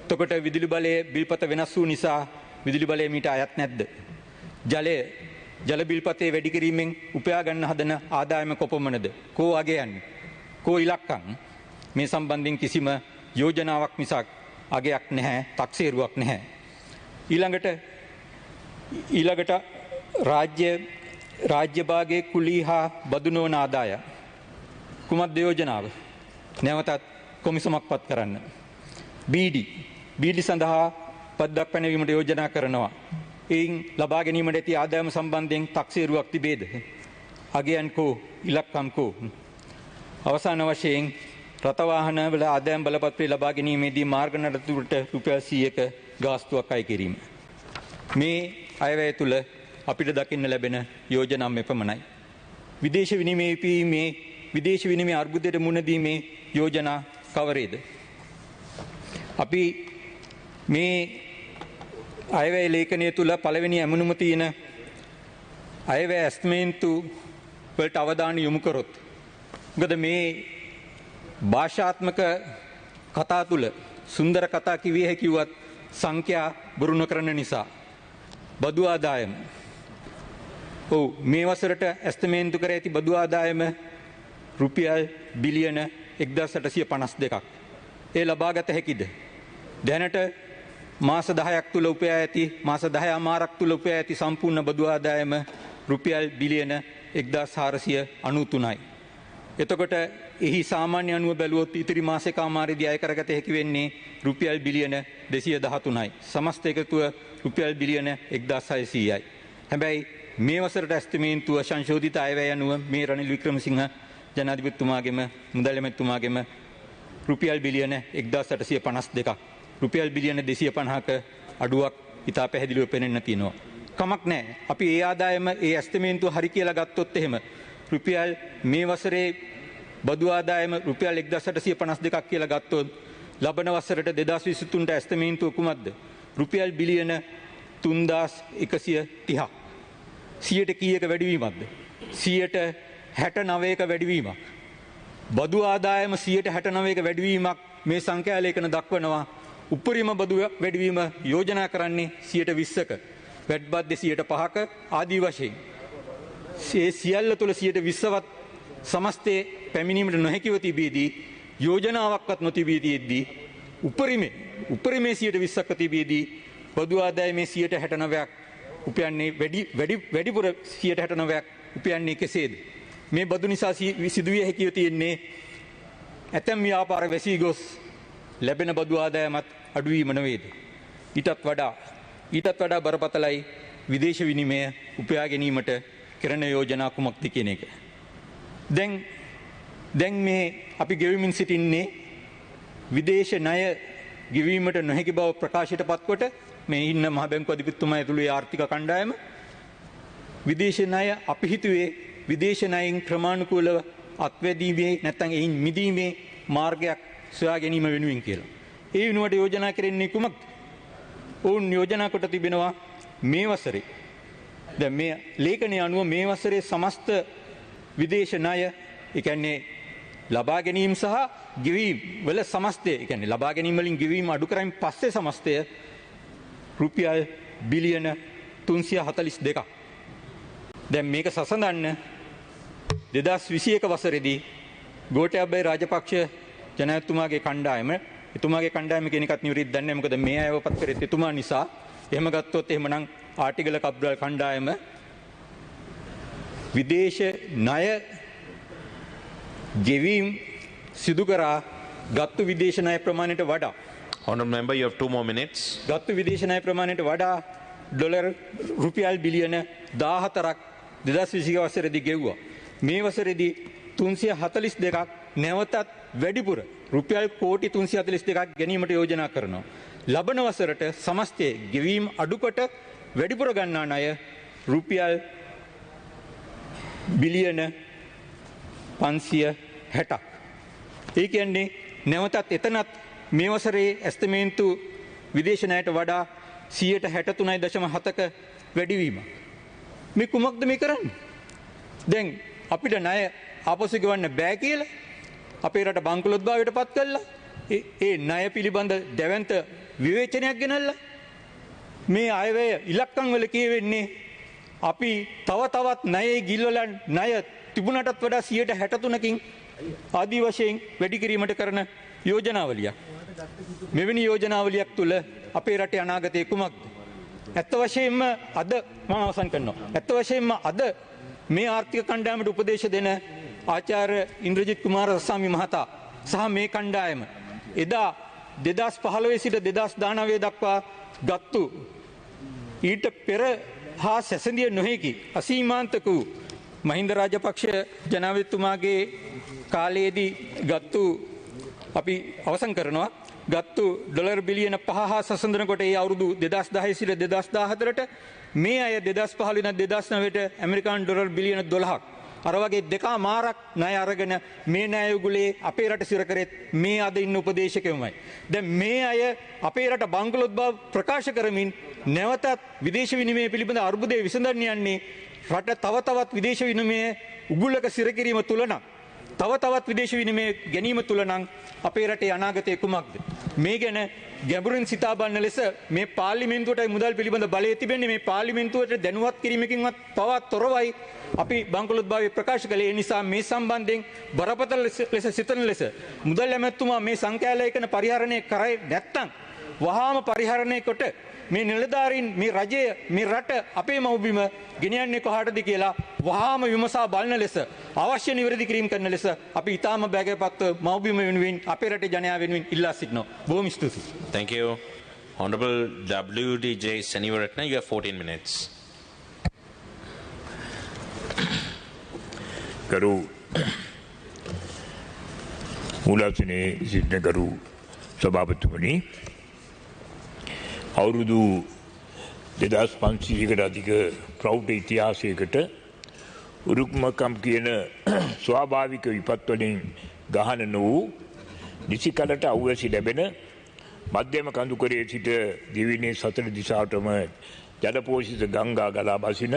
එතකොට විදුලි බලයේ බිල්පත වෙනස් වූ නිසා විදුලි බලය මීට අයත් නැද්ද? ජල බිල්පතේ වැඩි කිරීමෙන් උපයා ගන්න හදන ආදායම කොපමණද? කෝ අගයන්නේ? කෝ ඉලක්කම්? මේ සම්බන්ධයෙන් කිසිම යෝජනාවක් මිසක් අගයක් නැහැ, තක්සේරුවක් නැහැ. ඊළඟට රාජ්‍ය භාගයේ කුලී හා බදු නොවන ආදාය. කුමක්ද යෝජනාව? නැවතත් කොමිසමක් පත් කරන්න. බීඩි සඳහා පද්දක් පැනවීමට යෝජනා කරනවා. එයින් ලබා ගැනීමට ඇති ආදායම සම්බන්ධයෙන් තක්සේරුවක් තිබේද? අගයන් කෝ ඉලක්කම් කෝ? අවසාන වශයෙන් රථවාහන වල ආදායම් බලපත්‍රය ලබා ගැනීමේදී මාර්ග නඩත්තුවට රුපියල් 100ක ගාස්තුවක් අය කිරීම. මේ අයවැය තුල අපිට දකින්න ලැබෙන යෝජනා මෙපමණයි. විදේශ විනිමය අර්බුදයට මුහුණ දීමේ යෝජනා කවරේද? අපි මේ අයවැය ලේඛනය තුල පළවෙනි ඇමුණුම තියෙන අයවැය ඇස්තමේන්තු වලට අවධානය යොමු කරොත්, මොකද මේ භාෂාත්මක කතා තුල සුන්දර කතා කිවිය හැකිවත් සංඛ්‍යා බොරු නොකරන නිසා බදු ආදායම මේ වසරට ඇස්තමේන්තු කර ඇති බදු ආදායම රුපියල් බිලියන 1852ක්. ඒ ලබාගත හැකිද? දැනට මාස 10ක් තුල උපයා ඇති මාස 10මාරක් තුල උපයා ඇති සම්පූර්ණ බදු ආදායම රුපියල් බිලියන 1493යි. එතකොට එහි සාමාන්‍ය අනුව බැලුවොත් ඉතිරි මාසෙකමාරදී අය කරගත හැකි වෙන්නේ රුපියල් බිලියන 213යි. සමස්ත එකතුව රුපියල් බිලියන 1600යි. හැබැයි මේ වසරට ඇස්තමේන්තුව සංශෝධිත අයවැය අනුව මේ රනිල් වික්‍රමසිංහ ජනාධිපතිතුමාගේම මුදල් ඇමතිතුමාගේම රුපියල් බිලියන 1852ක්. රුපියල් බිලියන 250ක අඩුවක් ඉතා පැහැදිලිව පෙනෙන්න තියෙනවා. කමක් නැහැ. අපි ඒ ආදායම ඒ ඇස්තමේන්තුව හරි කියලා ගත්තොත් එහෙම රුපියල් මේ වසරේ බදු ආදායම රුපියල් 1852ක් කියලා ගත්තොත් ලබන වසරට 2023ට ඇස්තමේන්තුව කුමක්ද? රුපියල් බිලියන 3130ක්. 100ට කීයක වැඩිවීමක්ද? 169ක වැඩිවීමක්. බදු ආදායම 169ක වැඩිවීමක් මේ සංඛ්‍යාලේඛන දක්වනවා. උපරිම බදු වැඩිවීම යෝජනා කරන්නේ 120ක. වැට් බද්දේ 5%ක ආදී වශයෙන්. ඒ සියල්ල තුළ 120වත් සමස්තයේ පැමිණීමට නොහැකිව තිබීදී යෝජනාවක්වත් නොතිබීදී උපරිමේ 120ක් තිබීදී බදු ආදායමේ 69ක් උපයන්නේ වැඩිපුර 69ක් උපයන්නේ කෙසේද? මේ බදු නිසා සිදුවිය හැකිව තියෙන්නේ ඇතැම් ව්‍යාපාර වැසී ගොස් ලැබෙන බදු ආදායමත් අඩුවීම නෙවේද? ඊටත් වඩා බරපතලයි විදේශ විනිමය උපයා ගැනීමට කරන යෝජනා කුමක්ද කියන එක. දැන් මේ අපි ගෙවමින් සිටින්නේ විදේශ ණය ගෙවීමට නොහැකි බව ප්‍රකාශයට පත්කොට මේ ඉන්න මහ බැංකු අධිපතිතුමා ඇතුළු ආර්ථික කණ්ඩායම විදේශ ණය අපි හිතුවේ විදේශ ණයෙන් ක්‍රමානුකූලව අත්වැදීමේ නැත්නම් එයින් මිදීමේ මාර්ගයක් සොයා ගැනීම වෙනුවෙන් කියලා. ඒ වෙනුවට යෝජනා කරන්නේ කුමක්ද? ඔවුන් යෝජනා කොට තිබෙනවා මේ වසරේ. දැන් මේ ලේඛනය අනුව මේ වසරේ සමස්ත විදේශ ණය, ඒ කියන්නේ ලබා ගැනීම සහ ගෙවීම වල සමස්තය, ඒ කියන්නේ ලබා ගැනීම වලින් ගෙවීම අඩු කරමින් පස්සේ සමස්තය රුපියල් බිලියන 342ක්. දැන් මේක සසඳන්න 2021 වසරේදී ගෝඨාභය රාජපක්ෂ ජනාධිපතිතුමාගේ කණ්ඩායම, එතුමාගේ කණ්ඩායම කියන එකත් නිවැරදිද දන්නේ නැහැ. මොකද මේ අයව පත් කරෙත් එතුමා නිසා. එහෙම ගත්තොත් එහෙමනම් ආටිගල කබ්රල් කණ්ඩායම විදේශ ණය ගෙවීම් සිදු කරා ගත්තු විදේශ ණය ප්‍රමාණයට වඩා. Honourable member, you have 2 more minutes. ගත්තු විදේශ ණය ප්‍රමාණයට වඩා ඩොලර් රුපියල් බිලියන 14ක් 2020 වසරේදී ගෙව්වා. මේ වසරේදී 342ක් නැවතත් වැඩිපුර රුපියල් කෝටි 342ක් ගැනීමට යෝජනා කරනවා. ලබන වසරට සමස්තයේ ගෙවීම් අඩුකොට වැඩිපුර ගන්නා ණය රුපියල් බිලියන 560ක්. ඒ කියන්නේ නැවතත් එතනත් මේ වසරේ ඇස්තමේන්තු විදේශ ණයට වඩා 63.7ක වැඩිවීමක්. මේ කුමක්ද මේ කරන්නේ? දැන් අපිට ණය ආපසු ගෙවන්න බෑ කියලා අපේ රට බංකොලොත් භාවයට පත් කළා. ඒ ණය පිළිබඳ දැවැන්ත විවේචනයක් ගෙනල්ලා මේ අයවැය ඉලක්කම් වල කියවෙන්නේ අපි තවත් ණයේ ගිල්වල ණය තිබුණටත් වඩා 63කින් ආදී වශයෙන් වැඩි කිරීමට කරන යෝජනාවලියක්. මෙවැනි යෝජනාවලියක් තුළ අපේ රටේ අනාගතය කුමක්ද? ඇත්ත වශයෙන්ම අද මම අවසන් කරනවා. ඇත්ත වශයෙන්ම අද මේ ආර්ථික කණ්ඩායමට උපදේශ දෙන ආචාර්ය ඉන්ද්‍රජිත් කුමාරස්වාමී මහතා සහ මේ කණ්ඩායම එදා 2015 සිට 2019 දක්වා ගත්තු ඊට පෙර හා සැසඳිය නොහැකි අසීමාන්තක වූ මහින්ද රාජපක්ෂ ජනාධිපතිතුමාගේ කාලයේදී ගත්තු අපි අවසන් කරනවා ගත්තු ඩොලර් බිලියන 5 හා සසඳනකොට ඒ අවුරුදු 2010 සිට 2014ට මේ අය 2015 ඉඳන් 2009ට ඇමරිකානු ඩොලර් බිලියන 12ක් අර වගේ දෙකමාරක් ණය අරගෙන මේ ණය උගුලේ අපේ රට සිර කරෙත් මේ අද ඉන්න උපදේශකයමයි. දැන් මේ අය අපේ රට බංකොලොත් බව ප්‍රකාශ කරමින් නැවතත් විදේශ විනිමය පිළිබඳ අර්බුදය විසඳන්න යන්නේ රට තවත් විදේශ විනිමය උගුලක සිර කිරීම තුල නම් තවත් විදේශ විනිමය ගැනීම තුල නම් අපේ රටේ අනාගතය කුමක්ද? මේ ගැන ගැඹුරින් සිතා බලන ලෙස මේ පාර්ලිමේන්තුවට මුදල් පිළිබඳ බලය තිබෙන්නේ මේ පාර්ලිමේන්තුවට දැනුවත් කිරීමකින්වත් පවා තොරවයි අපි බංකොලොත් භාවය ප්‍රකාශ කළේ. ඒ නිසා මේ සම්බන්ධයෙන් බරපතල ලෙස සිතන ලෙස මුදල් ඇමැතුමා මේ සංඛ්‍යාලේඛන පරිහරණය කරයි නැත්නම් වහාම පරිහරණය කොට මේ නිලධාරීන් මේ රජය මේ රට අපේ මව්බිම ගෙනියන්නේ කොහාටද කියලා වහාම විමසා බලන ලෙස අවශ්‍ය නිවැරදි කිරීම කරන ලෙස අපි ඊටාම බැගෑපත්ව මව්බිම වෙනුවෙන් අපේ රටේ ජනයා වෙනුවෙන් ඉල්ලා සිටිනවා. බොහොම ස්තුතියි. Thank you. Honorable WDJ Senivaratna, you have 14 minutes. ගරු මූලාසනයේ සිටින ගරු සභාපතිතුමනි, අවුරුදු 2500කට අධික ප්‍රෞಢ ඉතිහාසයකට උරුක්මකම් කියන ස්වාභාවික විපත් වලින් ගහන නොවූ නිසි කලට අවැසි ලැබෙන මධ්‍යම කඳුකරයේ සිට දිවිනේ සතර දිශාවටම ජලපෝෂිත ගංගා ගලා බසින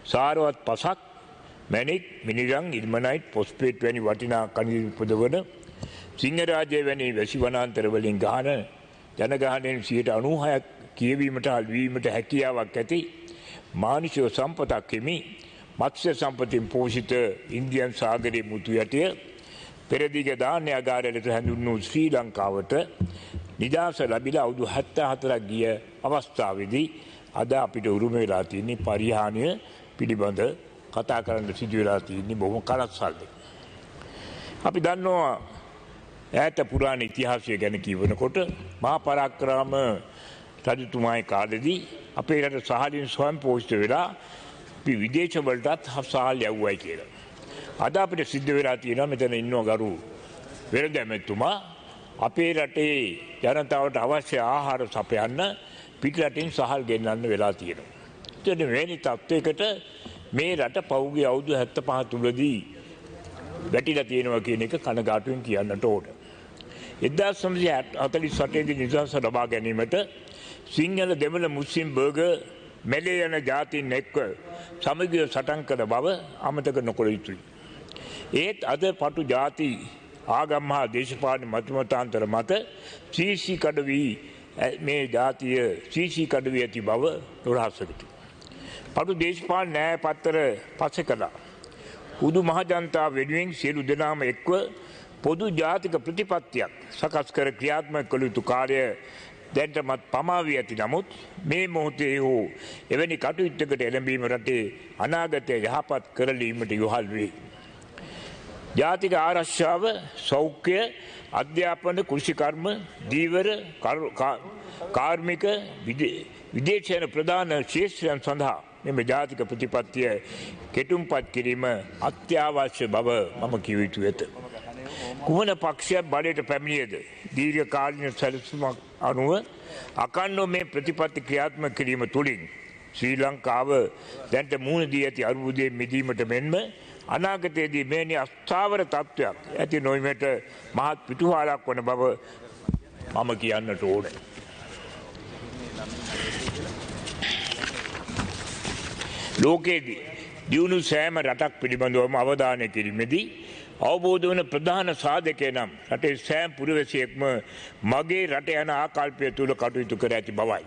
සාරවත් පසක් මැණික් මිනිරං ඉල්මනයිට් ෆොස්ෆේට් වැනි වටිනා කනිජ උපදවන සිංහරාජය වැනි වැසි වනාන්තර වලින් ගහන ජනගහනයෙන් 96% කියවීමට අල්වීමට හැකියාවක් ඇති මානුෂික සම්පතක් හිමි මත්ස්‍ය සම්පතින් පෝෂිත ඉන්දියන් සාගරයේ මුතු යටිය පෙරදිග ධාන්‍යාගාරය ලෙස හැඳුන්වූ ශ්‍රී ලංකාවට නිදහස ලැබිලා අවුරුදු 74ක් ගිය අවස්ථාවේදී අද අපිට උරුම වෙලා තියෙන පරිහානිය පිළිබඳ කතා කරන්න සිදු වෙලා තියෙන්නේ බොහොම කලස්සල්ලි. අපි දන්නවා ඈත පුරාණ ඉතිහාසය ගැන කියවනකොට මහා පරාක්‍රම රජතුමාගේ කාලෙදී අපේ රට සහලින් ස්වයං පෝෂිත වෙලා අපි විදේශ වලටත් සහල් යවුවයි කියලා. අද අපිට සිද්ධ වෙලා තියෙනවා මෙතන ඉන්නව ගරු වෙළඳැමතුමා අපේ රටේ ජනතාවට අවශ්‍ය ආහාර සපයන්න පිටරටින් සහල් ගෙන්නන්න වෙලා තියෙනවා. ඉතින් මෙවැනි තත්ත්වයකට මේ රට පහුගිය අවුරුදු 75 තුලදී වැටිලා තියෙනවා කියන එක කනගාටුවෙන් කියන්නට ඕන. 1948 දී නිදහස ලබා ගැනීමට සිංහල දෙමළ මුස්ලිම් බර්ගර් මෙලේ යන ජාතීන් එක්ව සමගිව සටන් කළ බව අමතක නොකළ යුතුයි. ඒත් අද පටු ජාති ආගම් හා දේශපාලන මතමතාන්තර මත සීසී කඩ වී මේ ජාතිය සීසී කඩ වී ඇති බව නොරහසකටි. පටු දේශපාලන න්‍යාය පත්‍ර පස්සේ කළා. හුදු මහජනතාව වෙනුවෙන් සියලු දෙනාම එක්ව පොදු ජාතික ප්‍රතිපත්තියක් සකස් කර ක්‍රියාත්මක කළ යුතු කාර්ය දැන්ටමත් පමා වී ඇති නමුත් මේ මොහොතේ හෝ එවැනි කටයුත්තකට එළඹීම රටේ අනාගතය යහපත් කරලීමට යොහල් වේ. ජාතික ආරක්ෂාව, සෞඛ්‍ය, අධ්‍යාපන, කෘෂිකර්ම, දීවර, කාර්මික, විදේශයන ප්‍රධාන ශේෂ්ත්‍රයන් සඳහා මෙම ජාතික ප්‍රතිපත්තිය කෙටුම්පත් කිරීම අත්‍යවශ්‍ය බව මම කිව යුතු ඇත. කුමන පක්ෂයක් බලයට පැමිණියද දීර්ඝ කාලීන සැලසුමක් අනුව අකණ්ඩව මේ ප්‍රතිපත්ති ක්‍රියාත්මක කිරීම තුළින් ශ්‍රී ලංකාව දැන්ට මුහුණ දී ඇති අර්බුදයෙන් මිදීමට මෙන්ම අනාගතයේදී මෙවැනි අස්ථාවර තත්ත්වයක් ඇති නොවීමට මහත් පිටුහලක් වන බව මම කියන්නට ඕනේ. ලෝකයේදී දියුණු සෑම රටක් පිළිබඳවම අවධානය කිරීමේදී අවබෝධ වන ප්‍රධාන සාධකය නම් රටේ සෑම පුරවැසියෙක්ම මගේ රට යන ආකල්පය තුළ කටයුතු කර ඇති බවයි.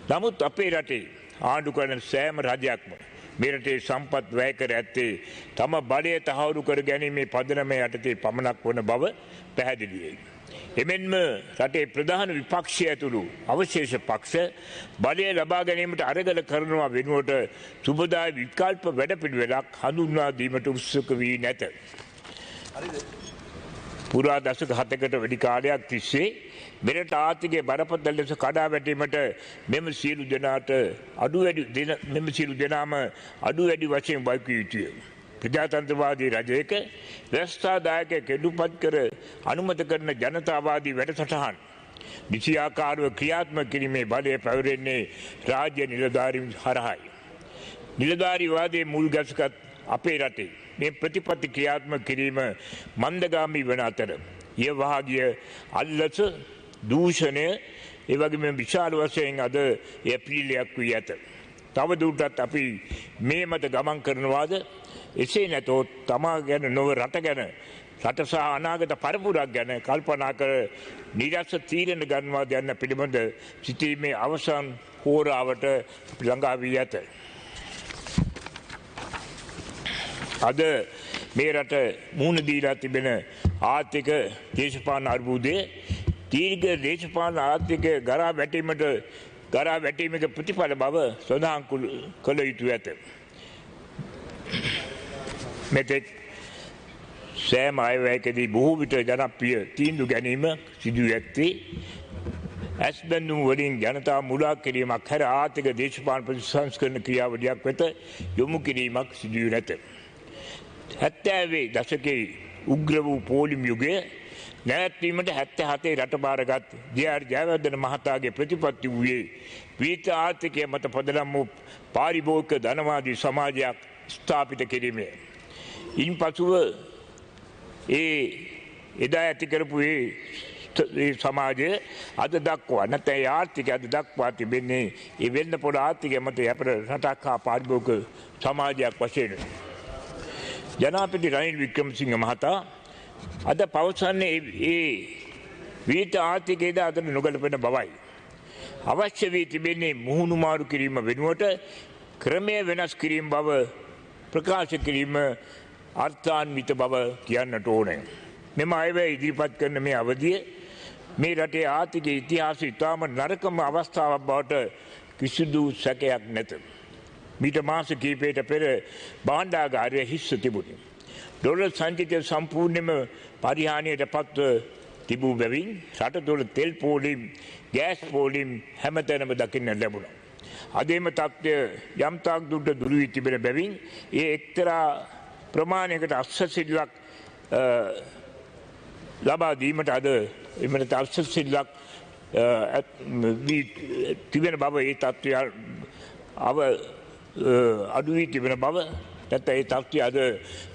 නමුත් අපේ රටේ ආණ්ඩු කරන සෑම රජයක්ම මේ රටේ සම්පත් වැය කර ඇත්තේ තම බලය තහවුරු කර ගැනීමේ පදනම යටතේ පමණක් වන බව පැහැදිලියි. එමෙන්ම රටේ ප්‍රධාන විපක්ෂය ඇතුළු අවශේෂ පක්ෂ බලය ලබා ගැනීමට අරගල කරනවා වෙනුවට සුබදායි විකල්ප වැඩපිළිවෙලක් හඳුන්වා දීමට උත්සුක වී නැත. පුරා දශක 7කට වැඩි කාලයක් තිස්සේ මෙරට ආර්ථිකයේ බරපතල ලෙස කඩා වැටීමට මෙම සියලු දෙනාම අඩු වැඩි වශයෙන් වගකිය යුතුය. ප්‍රජාතන්ත්‍රවාදී රජයක ව්‍යවස්ථාදායක කෙඩුපත් කර අනුමත කරන ජනතාවාදී වැඩසටහන් නිසියාකාරව ක්‍රියාත්මක කිරීමේ බලය පැවරෙන්නේ රාජ්‍ය නිලධාරීන් හරහායි. නිලධාරීවාදයේ මුල් ගැසගත් අපේ රටේ මේ ප්‍රතිපත්ති ක්‍රියාත්මක කිරීම මන්දගාමී වන අතර ඊවහාගිය අල්ලස දූෂණය ඒ වගේම විශාල වශයෙන් අද අප්‍රීලයක් වී ඇත. තව දුරටත් අපි මේ මත ගමන් කරනවාද? එසේ නැතොත් තමා ගැන නොව රට ගැන රට සහ අනාගත පරපුරක් ගැන කල්පනා කර නිරස තීරණ ගන්නවාද යන්න පිළිබඳ සිටීමේ අවසන් හෝරාවට ළඟා වී ඇත. අද මේ රට මුහුණ දීලා තිබෙන ආර්ථික දේශපාලන අර්බුදයේ දීර්ඝ දේශපාලන ආර්ථික ගරා වැටීමක ප්‍රතිඵල බව සඳහන් කළ යුතු ඇත. මෙතෙක් සෑම අයවැයකදී බොහෝ විට ජනප්‍රිය තීන්දුව ගැනීම සිදු ඇත්තේ ඇස් බැඳුම් වලින් ජනතාව මුලා කිරීමක් හැර ආර්ථික දේශපාලන ප්‍රතිසංස්කරණ ක්‍රියාවලියක් වෙත යොමු කිරීමක් සිදු නැත. 70 දශකයේ උග්‍ර වූ පෝලිම් යුගයේ නැවැත්වීමට 77 රට බාරගත් ජේ.ආර්. ජයවර්ධන මහතාගේ ප්‍රතිපත්ති වූයේ විවිධ ආර්ථිකය මත පදනම් වූ පාරිභෝගික ධනවාදී සමාජයක් ස්ථාපිත කිරීමය. ඉන්පසුව එදා ඇති කරපු සමාජය අද දක්වා නැත්නම් ඒ ආර්ථිකය අද දක්වා තිබෙන්නේ ඒ වෙන්න පොළ ආර්ථිකය මත යැපෙන රටක් හා පාරිභෝගික සමාජයක් වශයෙන්. ජනාධිපති රනිල් වික්‍රමසිංහ මහතා අද පවසන්නේ ඒ විවිධ ආර්ථිකයේද අද නොගැලපෙන බවයි. අවශ්‍ය වී තිබෙන්නේ මුහුණු මාරු කිරීම වෙනුවට ක්‍රමය වෙනස් කිරීම බව ප්‍රකාශ කිරීම අර්ථාන්විත බව කියන්නට ඕනේ. මෙම අයවැය ඉදිරිපත් කරන මේ අවධිය මේ රටේ ආර්ථික ඉතිහාසයේ ඉතාම නරකම අවස්ථාවක් බවට කිසිදු සැකයක් නැත. මීට මාස කිහිපයකට පෙර භාණ්ඩාගාරය හිස්ව තිබුණි. ඩොලර් සංචිතය සම්පූර්ණයෙන්ම පරිහානියට පත්ව තිබූ බැවින් රට තුළ තෙල් පෝලිම් ගෑස් පෝලිම් හැමතැනම දකින්න ලැබුණා. අද එම තත්ත්වය යම් තාක් දුරට දුරු වී තිබෙන බැවින් ඒ එක්තරා ප්‍රමාණයකට අස්වැසිල්ලක් ලබා දීමට අද එමට අස්වැසිල්ලක් තිබෙන බව ඒ තත්ත්වය අඩු වී තිබෙන බව නැත්නම් ඒ තත්ත්වය අද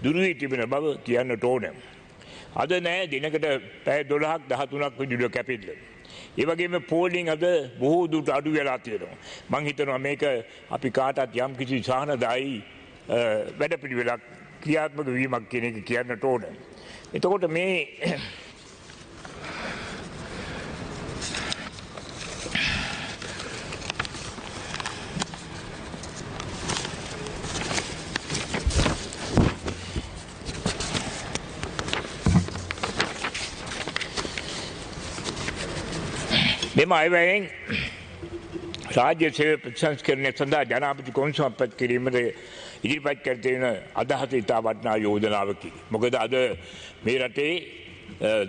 දුරු වී තිබෙන බව කියන්නට ඕනේ. අද නෑ දිනකට පැය 12ක් 13ක් විදුලිය කැපෙන්න. ඒ වගේම පෝලිං අද බොහෝ දුරට අඩු වෙලා තියෙනවා. මම හිතනවා මේක අපි කාටත් යම් කිසි සහනදායි වැඩපිළිවෙලක් ක්‍රියාත්මක වීමක් කියන එක කියන්නට ඕනේ. එතකොට මේ මෙම අයවැයෙන් රාජ්‍ය සේවය ප්‍රතිසංස්කරණය සඳහා ජනාධිපති කොමිසම පත් කිරීමට ඉදිරිපත් කර තියෙන අදහස ඉතා වටිනා යෝජනාවකි. මොකද අද මේ රටේ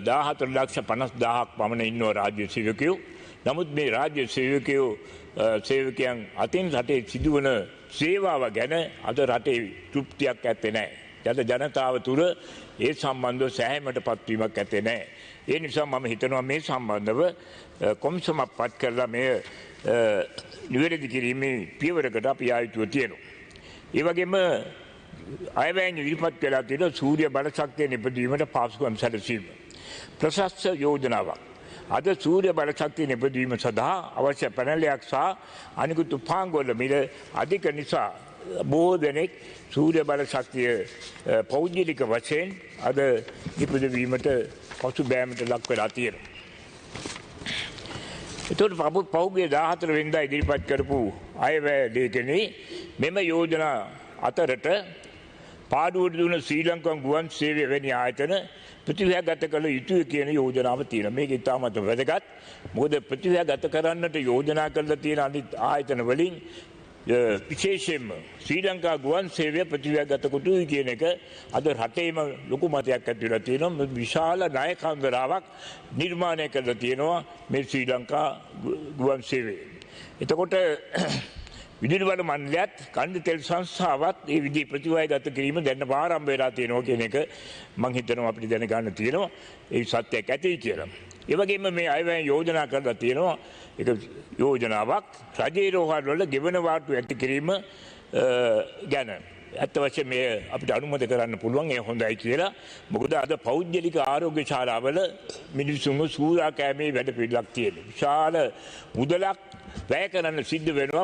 14,50,000ක් පමණ ඉන්නවා රාජ්‍ය සේවකයෝ. නමුත් මේ රාජ්‍ය සේවකයන් අතින් රටේ සිදුවන සේවාව ගැන අද රටේ තෘප්තියක් ඇත්තේ නැහැ. අද ජනතාව තුළ ඒ සම්බන්ධව සෑහීමට පත්වීමක් ඇත්තේ නැහැ. ඒ නිසා මම හිතනවා මේ සම්බන්ධව කොමිසමක් පත් කරලා මෙය නිවැරදි කිරීමේ පියවරකට අපි ආ යුතුව තියෙනවා. ඒ වගේම අයවැයෙන් ඉදිරිපත් කළා තියෙන සූර්ය බලශක්තිය නිපදවීමට පාසුකම් සැලසීම ප්‍රශස්ත යෝජනාවක්. අද සූර්ය බලශක්තිය නිපදවීම සඳහා අවශ්‍ය පැනලයක් සහ අනිකුත් උපාංගවල මිල අධික නිසා බොහෝ දෙනෙක් සූර්ය බලශක්තිය පෞද්ගලික වශයෙන් අද නිපදවීමට පසුබෑමට ලක් වෙලා තියෙනවා. එතකොට පහුගිය 14 වෙනිදා ඉදිරිපත් කරපු අයවැය ලේඛනයේ මෙම යෝජනා අතරට පාඩුවට දුන ශ්‍රී ලංකන් ගුවන් සේවය වැනි ආයතන ප්‍රතිව්‍යුහගත කළ යුතුය කියන යෝජනාව තියෙනවා. මේක ඉතාමත් වැදගත්. මොකද ප්‍රතිව්‍යුහගත කරන්නට යෝජනා කරලා තියෙන අනිත් ආයතන වලින් විශේෂයෙන්ම ශ්‍රී ලංකා ගුවන් සේවය ප්‍රතිව්‍යුහගත කොටුයි කියන එක අද රටේම ලොකු මතයක් ඇති වෙලා තියෙනවා. විශාල ණය කන්දරාවක් නිර්මාණය කරලා තියෙනවා මේ ශ්‍රී ලංකා ගුවන් සේවය. එතකොට විදුලි බල මණ්ඩලයත් කන්ද තෙල් සංස්ථාවත් මේ විදි ප්‍රතිව්‍යුහගත කිරීම දැන් ආරම්භ වෙලා තියෙනවා කියන එක මම හිතනවා අපිට දැනගන්න තියෙනවා. ඒ සත්‍යයක් ඇති කියලා. ඒ වගේම මේ අයවැය යෝජනා කරලා තියෙනවා ඒක යෝජනාවක් රජයේ රෝහල් වල ගෙවන වාට්ටු ඇති කිරීම ගැන. ඇත්ත වශයෙන්ම මේ අපිට අනුමත කරන්න පුළුවන් ඒ හොඳයි කියලා. මොකද අද පෞද්ගලික ආරෝග්‍ය ශාලාවල මිනිසුන්ව සූරා කෑමේ වැඩ පිළිලක් තියෙනවා. විශාල මුදලක් වැය කරන්න සිද්ධ වෙනවා